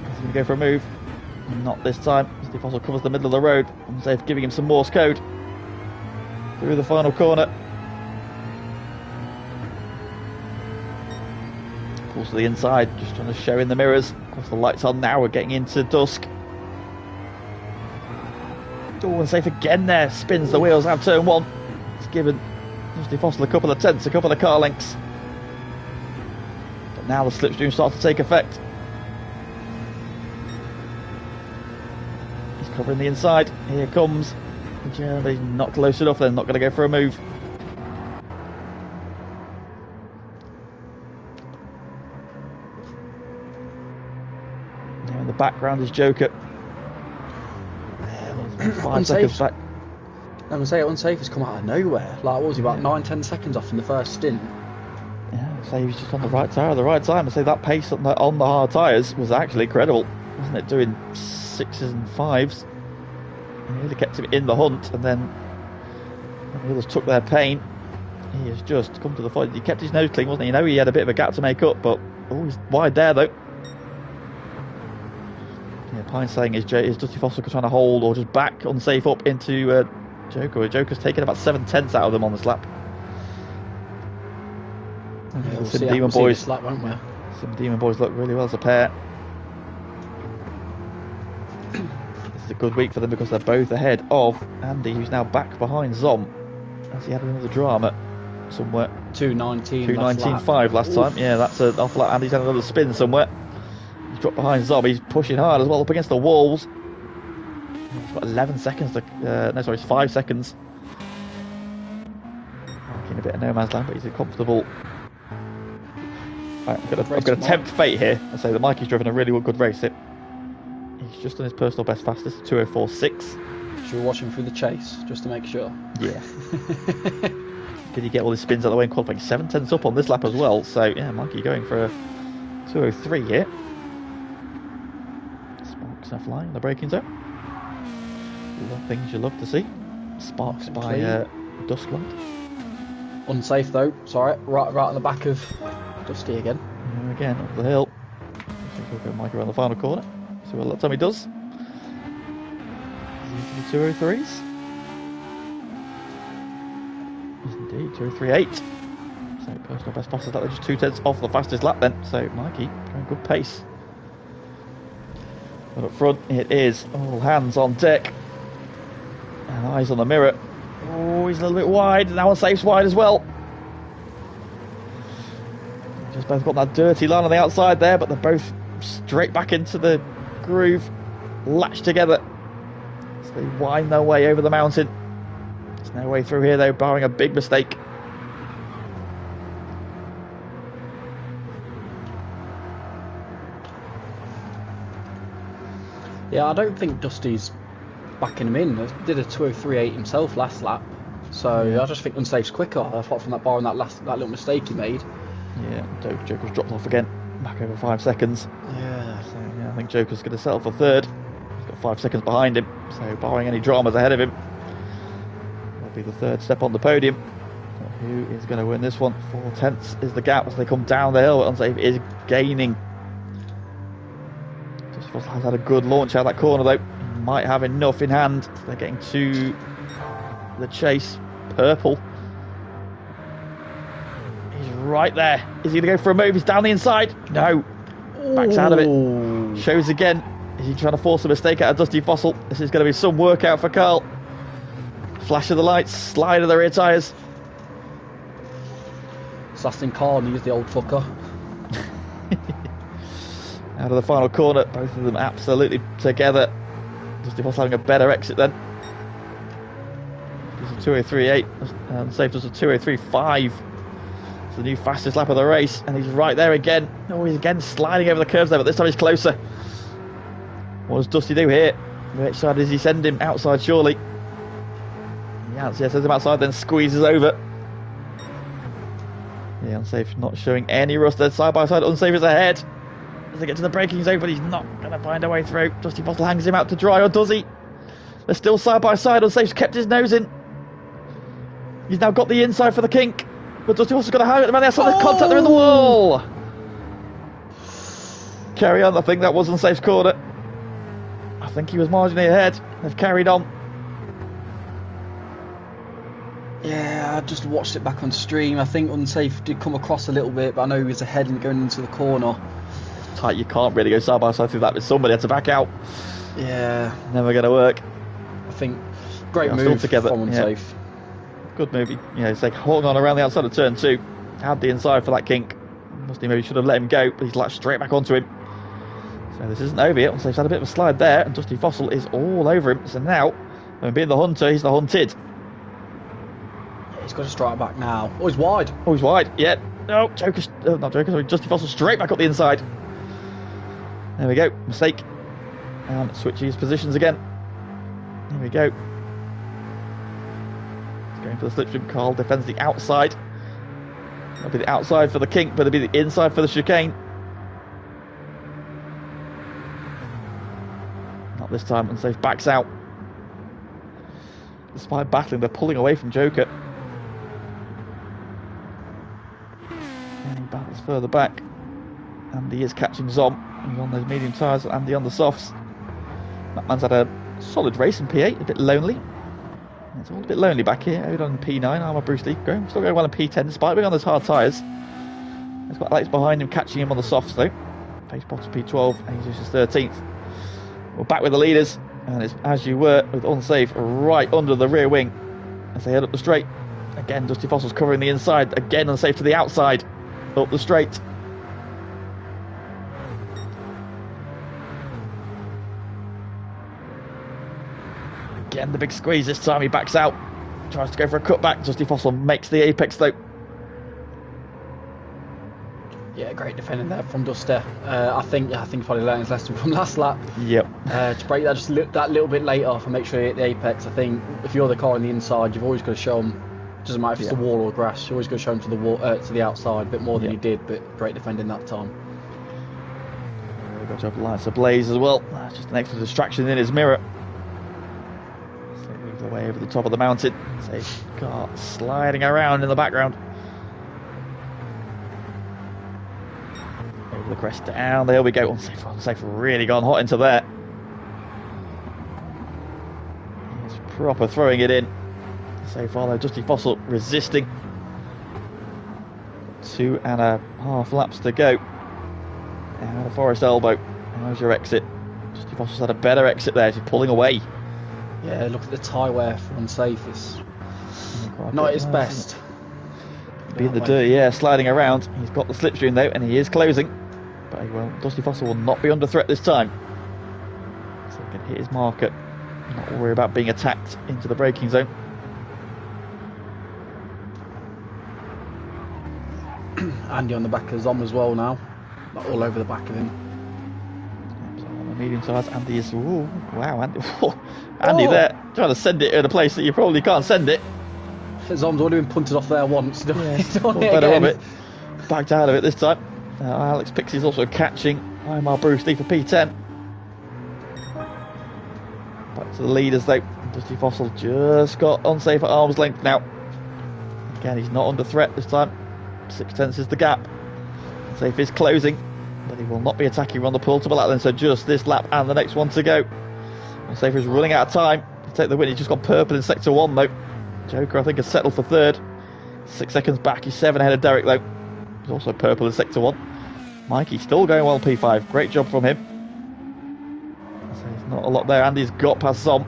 He's going to go for a move. Not this time. Dusty Fossil covers the middle of the road. Unsafe giving him some Morse code. Through the final corner. Pulls to the inside, just trying to show in the mirrors. Of course, the lights on now. We're getting into dusk. Oh, Unsafe again there. Spins the wheels out turn 1. It's given Dusty Fossil a couple of tenths, a couple of car lengths. But now the slipstream starts to take effect. He's covering the inside. Here comes Jeremy. Not close enough. They're not going to go for a move. In the background is Joker. 5 seconds back. I'm going to say Unsafe has come out of nowhere. Like, what was he, about 9-10 seconds off in the first stint? Yeah, so he was just on the right tyre at the right time. I say that pace on the hard tyres was actually incredible, wasn't it? Doing 6s and 5s. He really kept him in the hunt, and then when the others took their pain, he has just come to the fight. He kept his nose clean, wasn't he? You know he had a bit of a gap to make up, but he's wide there though. Yeah, Pine saying is Dusty Fossil trying to hold or just back Unsafe up into Joker. Joker's taken about 7/10 out of them on this lap. Yeah, we'll some Demon Boys. This lap, won't we? Some Demon Boys look really well as a pair. This is a good week for them because they're both ahead of Andy, who's now back behind Zom, as he had another drama somewhere. 2:19.5 last time. Yeah, that's an awful lot. Andy's had another spin somewhere. He's dropped behind Zom. He's pushing hard as well up against the walls. He's got 11 seconds to, no, sorry, it's 5 seconds. In a bit of no man's land, but he's comfortable. Right, I'm going to tempt fate here and say that Mikey's driven a really good race. He's just done his personal best fastest, 2:04.6. Should we watch him through the chase just to make sure? Yeah. Did he get all his spins out of the way in qualifying? 7/10 up on this lap as well. So yeah, Mikey going for a 2:03 here. Sparks are flying in the braking zone. Things you love to see. Sparks by Dusklight. Unsafe though. Sorry, right on the back of Dusty again. And again up the hill. I think we'll go Mikey around the final corner. See what Tommy does. Is he into the 2:03s? Yes, indeed, 2:03.8. So personal best fastest lap, just 2/10 off the fastest lap then. So Mikey going good pace. But up front it is all hands on deck. And eyes on the mirror. Oh, he's a little bit wide. Now Unsafe's wide as well. Just both got that dirty line on the outside there, but they're both straight back into the groove, latched together. So they wind their way over the mountain. There's no way through here though, barring a big mistake. Yeah, I don't think Dusty's backing him in. He did a 2:03.8 himself last lap, so yeah. I just think Unsafe's quicker. Apart from that bar and that little mistake he made. Yeah, Joker's dropped off again, back over 5 seconds. Yeah. So yeah, I think Joker's going to settle for third. He's got 5 seconds behind him, so barring any dramas ahead of him, will be the third step on the podium. But who is going to win this one? 4/10 is the gap as they come down the hill. Unsafe is gaining. Dusty Fossil has had a good launch out of that corner though. Might have enough in hand. They're getting to the chase. Purple. He's right there. Is he going to go for a move? He's down the inside. No. Backs out of it. Shows again. Is he trying to force a mistake out of Dusty Fossil? This is going to be some workout for Carl. Flash of the lights. Slide of the rear tyres. Assassin Carl needs the old fucker. Out of the final corner. Both of them absolutely together. Dusty Fossil having a better exit then. Does a 2:03.8 and Safe does a 2:03.5. It's the new fastest lap of the race, and he's right there again. Oh, he's again sliding over the curves there, but this time he's closer. What does Dusty do here? Which side does he send him? Outside, surely. Yeah, sends him outside, then squeezes over. Yeah, Unsafe not showing any rust there. Side by side, Unsafe is ahead. As they get to the braking zone, but he's not going to find a way through. Dusty Fossil hangs him out to dry, or does he? They're still side by side. Unsafe's kept his nose in. He's now got the inside for the kink. But Dusty Fossil's got to hang at the man outside. There's contact there in the wall. Carry on. I think that was Unsafe's corner. I think he was marginally ahead. They've carried on. Yeah, I just watched it back on stream. I think Unsafe did come across a little bit, but I know he was ahead and going into the corner. Tight, you can't really go side by side through that, but somebody had to back out. Yeah. Never going to work. I think great move together from Unsafe. Yeah. Good move. It's like holding on around the outside of turn 2. Had the inside for that kink. Musty maybe should have let him go, but he's latched straight back onto him. So this isn't over yet. Unsafe's had a bit of a slide there, and Dusty Fossil is all over him. So now, when being the hunter, he's the hunted. He's got to strike back now. Oh, he's wide. Oh, he's wide. Yeah. No, Joker. Not Joker. Sorry, Dusty Fossil straight back up the inside. There we go. Mistake. And switches positions again. There we go. He's going for the slipstream. Carl defends the outside. That'll be the outside for the kink, but it'll be the inside for the chicane. Not this time. Unsafe backs out. Despite battling, they're pulling away from Joker. And he battles further back. Andy is catching Zom. He's on those medium tyres, Andy on the softs. That man's had a solid race in P8, a bit lonely. It's all a bit lonely back here. Out on P9, Armour Bruce Lee still going well in P10 despite being on those hard tyres. He's got Alex behind him catching him on the softs though. Pace Potter P12 and he's just 13th. We're back with the leaders, and it's as you were with Unsafe right under the rear wing as they head up the straight. Again, Dusty Fossil's covering the inside. Again, Unsafe to the outside, up the straight. Again, the big squeeze. This time he backs out, tries to go for a cutback. Dusty Fossil makes the apex though. Yeah, great defending there from Duster. I think probably learned his lesson from last lap. Yep. To break that just that little bit late off and make sure you hit the apex. I think if you're the car on the inside, you've always got to show them. Doesn't matter if it's the wall or grass. You always got to show them to the wall, to the outside a bit more than you did. But great defending that time. We've got to have lights ablaze as well. That's just an extra distraction in his mirror. So he moves away over the top of the mountain. Safe car sliding around in the background. Over the crest down. There we go. Unsafe really gone hot into there. He's proper throwing it in. So far though, Dusty Fossil resisting. 2.5 laps to go. Out of Forest Elbow. How's your exit? Dusty Fossil's had a better exit there. She's pulling away. Yeah, look at the tyre wear for Unsafe. It's not his best. Being the dirty, yeah, sliding around. He's got the slipstream though, and he is closing. But Dusty Fossil will not be under threat this time. So he can hit his marker. Not worry about being attacked into the braking zone. Andy on the back of Zom as well now. Like all over the back of him. So on the medium size, Andy is... Ooh, wow, Andy, Andy there, trying to send it in a place that you probably can't send it. Zom's already been punted off there once. Better of it. Backed out of it this time. Alex Pixie's also catching Imar Bruce Lee for P10. Back to the leaders though. Dusty Fossil just got Unsafe at arm's length now. Again, he's not under threat this time. 0.6 is the gap. Unsafe is closing. but he will not be attacking on the penultimate lap then, so just this lap and the next one to go. Safer is running out of time to take the win. He's just got purple in sector 1 though. Joker I think has settled for third. 6 seconds back, he's 7 ahead of Derek though. He's also purple in sector 1. Mikey still going well P5, great job from him. So there's not a lot there. Andy's got past Zom.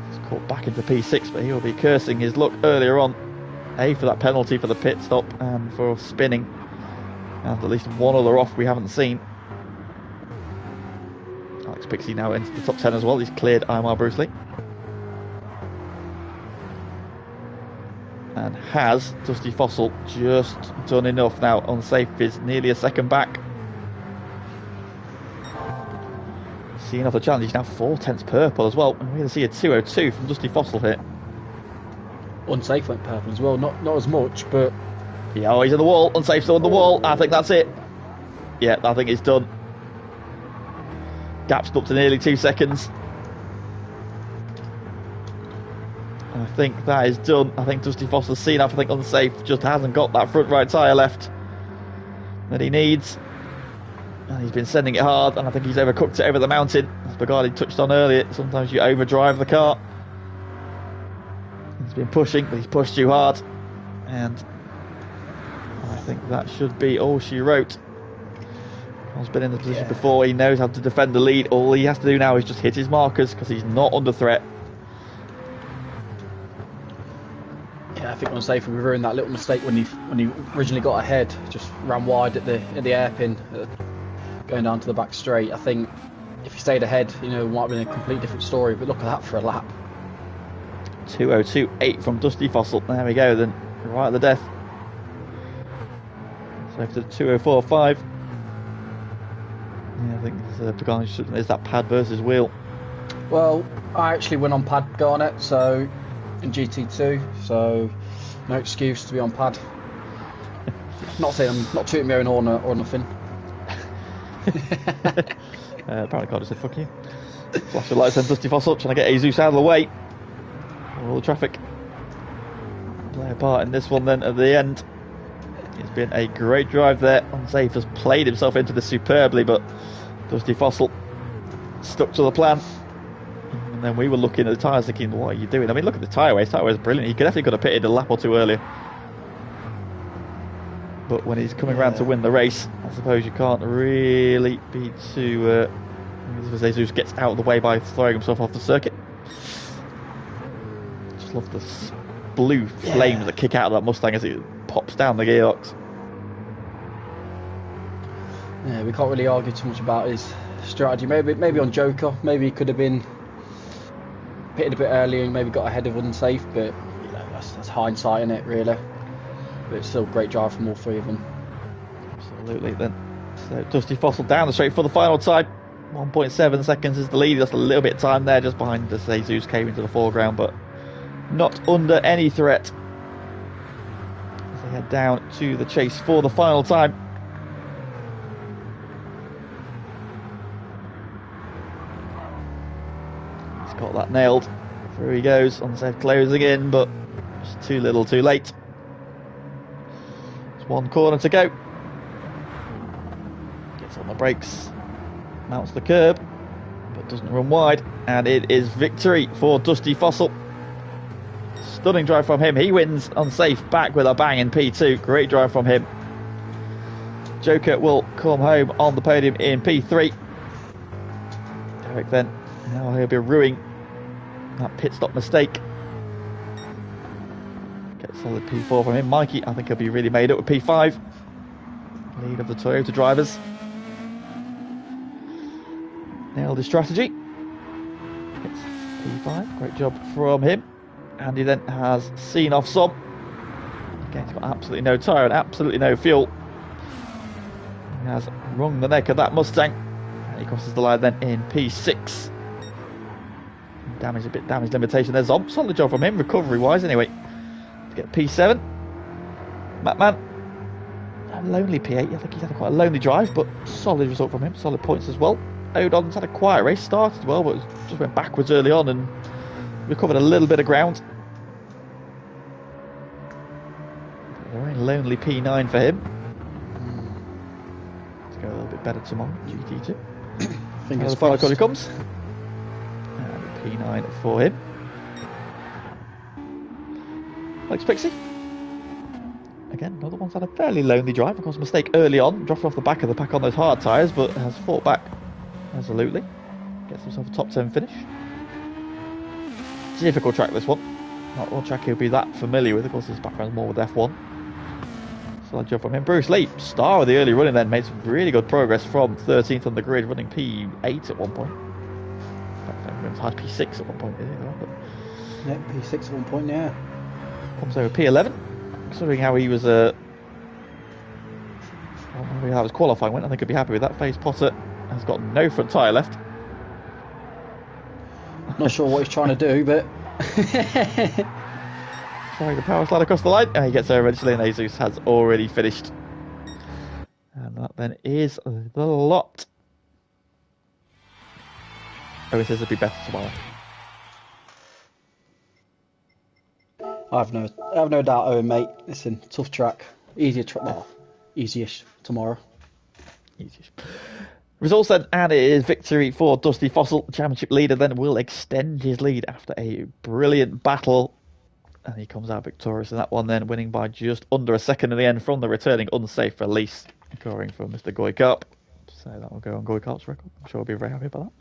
He's caught back into P6, but he will be cursing his luck earlier on. A for that penalty for the pit stop and for spinning. And at least one other off we haven't seen. Alex Pixie now into the top 10 as well. He's cleared IMR Bruce Lee. And has Dusty Fossil just done enough now? Unsafe is nearly a second back. Seeing off the challenge, he's now 4/10 purple as well. And we're going to see a 2:02 from Dusty Fossil here. Unsafe went purple as well, not as much, but yeah, oh, he's on the wall. Unsafe still on the wall. I think that's it. Yeah, I think it's done. Gap's up to nearly 2 seconds. I think that is done. I think Dusty Foster's seen up. I think Unsafe just hasn't got that front right tyre left that he needs. And he's been sending it hard, and I think he's overcooked it over the mountain. As Bugatti touched on earlier, sometimes you overdrive the car. He's been pushing, but he's pushed too hard. And I think that should be all she wrote. He's been in this position before. He knows how to defend the lead. All he has to do now is just hit his markers because he's not under threat. Yeah, I think Unsafe will ruined that little mistake when he originally got ahead. Just ran wide at the hairpin, going down to the back straight. I think if he stayed ahead, it might have been a complete different story. But look at that for a lap. 2:02.8 from Dusty Fossil. There we go then, right at the death. So after 2:04.5. Yeah, I think there's that pad versus wheel. Well, I actually went on pad Garnet, so in GT2, so no excuse to be on pad. Not saying I'm not tooting my own horn or nothing. Apparently can't just say fuck you. Flash the lights and Dusty Fossil trying to get Jesus out of the way. All the traffic play a part in this one then at the end. It's been a great drive there. Unsafe has played himself into this superbly, but Dusty Fossil stuck to the plan. And then we were looking at the tyres thinking, what are you doing? I mean, look at the tyre weight. His tyre weight is brilliant. He definitely could have pitted a lap or two earlier. But when he's coming around to win the race, I suppose you can't really be too... Jesus gets out of the way by throwing himself off the circuit. Just love the blue flames that kick out of that Mustang as it pops down the gearbox. Yeah, we can't really argue too much about his strategy. Maybe on Joker, maybe he could have been pitted a bit earlier and maybe got ahead of Unsafe, but that's hindsight in it, really. But it's still a great drive from all three of them. Absolutely. Then, so Dusty Fossil down the straight for the final time. 1.7 seconds is the lead. Just a little bit of time there, just behind the Jesus came into the foreground, but not under any threat. As they head down to the chase for the final time. He's got that nailed. Through he goes. Unsafe closing in, but just too little, too late. It's one corner to go. Gets on the brakes. Mounts the curb, but doesn't run wide, and it is victory for Dusty Fossil. Stunning drive from him. He wins. Unsafe back with a bang in P2. Great drive from him. Joker will come home on the podium in P3. Derek then, now he'll be ruining that pit stop mistake. Get a solid P4 from him. Mikey, I think he'll be really made up with P5. Lead of the Toyota drivers. Nailed his strategy. It's P5. Great job from him. And he then has seen off some. Again, he's got absolutely no tyre and absolutely no fuel. He has wrung the neck of that Mustang. And he crosses the line then in P6. Damage limitation. There's a solid job from him, recovery wise anyway. To get P7. Matman. A lonely P8. I think he's had quite a lonely drive, but solid result from him. Solid points as well. Odon's had a quiet race, started well, but just went backwards early on and recovered a little bit of ground. A very lonely P9 for him. To better tomorrow. GT2. Fingers the final crossed. corner comes. And P9 for him. Alex Pixie. Again, another one's had a fairly lonely drive. Of course, a mistake early on, dropped off the back of the pack on those hard tyres, but has fought back resolutely. Gets himself a top 10 finish. Difficult track, this one. Not one track he'll be that familiar with. Of course, his background's more with F1. Solid job from him. Bruce Lee, star of the early running then, made some really good progress from 13th on the grid, running P8 at one point. In fact, I think it was P6 at one point, isn't it? But Yeah, P6 at one point, yeah. comes over P11. Considering how he was, well, maybe how his qualifying went, I think he'd be happy with that. FaZe Potter has got no front tyre left. Not sure what he's trying to do, but... Trying to power slide across the line, and he gets there eventually, and Jesus has already finished. And that then is the lot. Oh, he says it'll be better tomorrow. I have no doubt, Owen, mate. Listen, tough track. Easier track, well, easy-ish tomorrow. Easy. Results then, and it is victory for Dusty Fossil. Championship leader then will extend his lead after a brilliant battle. And he comes out victorious in that one then, winning by just under a second in the end from the returning unsafe release, scoring from Mr. Goykarp. So that will go on Goykarp's record. I'm sure he'll be very happy about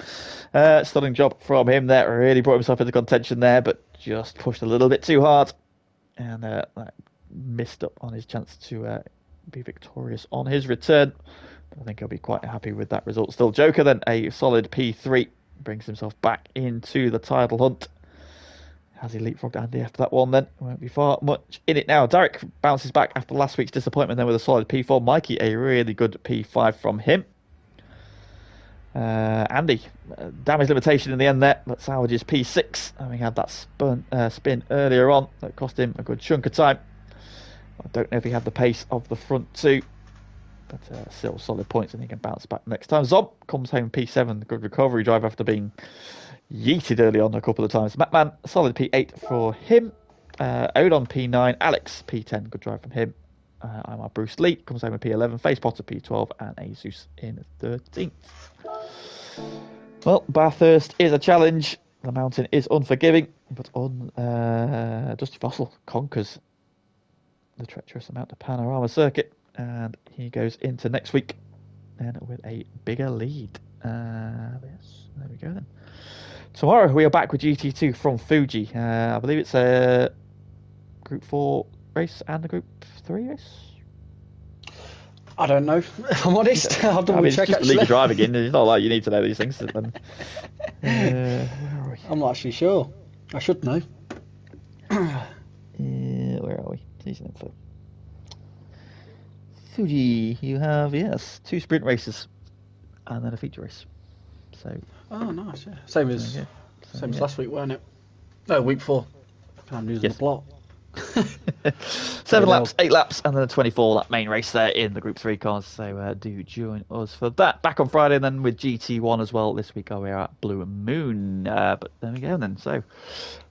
that. Stunning job from him there. Really brought himself into contention there, but just pushed a little bit too hard. And that missed up on his chance to be victorious on his return. But I think he'll be quite happy with that result. Still, Joker then, a solid P3, brings himself back into the title hunt. Has he leapfrogged Andy after that one then? Won't be far much in it now. Derek bounces back after last week's disappointment then with a solid P4. Mikey, a really good P5 from him. Andy, damage limitation in the end there, but salvages P6, having had that spin earlier on that cost him a good chunk of time. I don't know if he had the pace of the front two, but still solid points, and he can bounce back next time. Zob comes home P7, good recovery drive after being yeeted early on a couple of times. Matman, solid P8 for him. Odon P9, Alex P10, good drive from him. I'm our Bruce Lee, comes home with P11, FaZe Potter P12, and Asus in 13th. Well, Bathurst is a challenge. The mountain is unforgiving, but Dusty Fossil conquers the treacherous amount of Panorama Circuit, and he goes into next week and with a bigger lead. Yes, there we go then. Tomorrow we are back with GT2 from Fuji. I believe it's a Group 4 race and a Group 3 race. I don't know, if I'm honest. I'll double check, it's just actually. league of driving in. It's not like you need to know these things. Where are we? I'm not actually sure. I should know. Where are we? Season info. Fuji, you have, yes, 2 sprint races and then a feature race. So. Oh, nice, yeah. Same as last week, weren't it? No, week 4. I'm losing the plot. 7 laps, 8 laps, and then a 24 lap main race there in the Group 3 cars. So do join us for that. Back on Friday, and then with GT1 as well. This week we are at Blue Moon. But there we go then. So,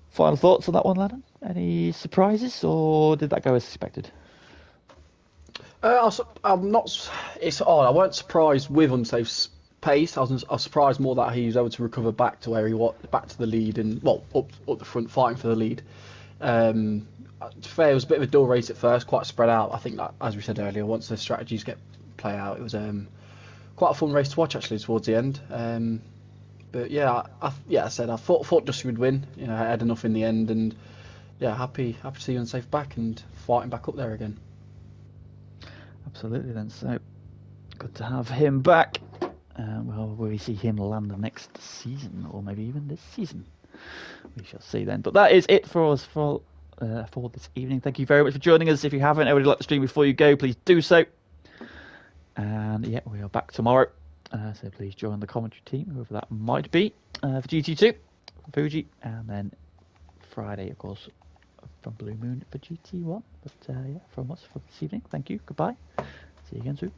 final thoughts on that one, Lennon? Any surprises, or did that go as expected? I'm not. It's odd. I weren't surprised with Unsafe's pace. I was surprised more that he was able to recover back to where he was, back to the lead, and up the front, fighting for the lead. To be fair, it was a bit of a dull race at first, quite spread out. I think that, as we said earlier, once the strategies play out, it was quite a fun race to watch actually towards the end. But yeah, I said I thought Dusty would win. You know, I had enough in the end, and yeah, happy to see Unsafe back and fighting back up there again. Absolutely then. So good to have him back. Well, will we see him land the next season, or maybe even this season? We shall see then. But that is it for us for this evening. Thank you very much for joining us. If you haven't already liked the stream before you go, please do so. And yeah, we are back tomorrow. So please join the commentary team, whoever that might be, for GT2, Fuji, and then Friday, of course, from Blue Moon for GT1. But yeah, from us for this evening. Thank you. Goodbye. See you again soon.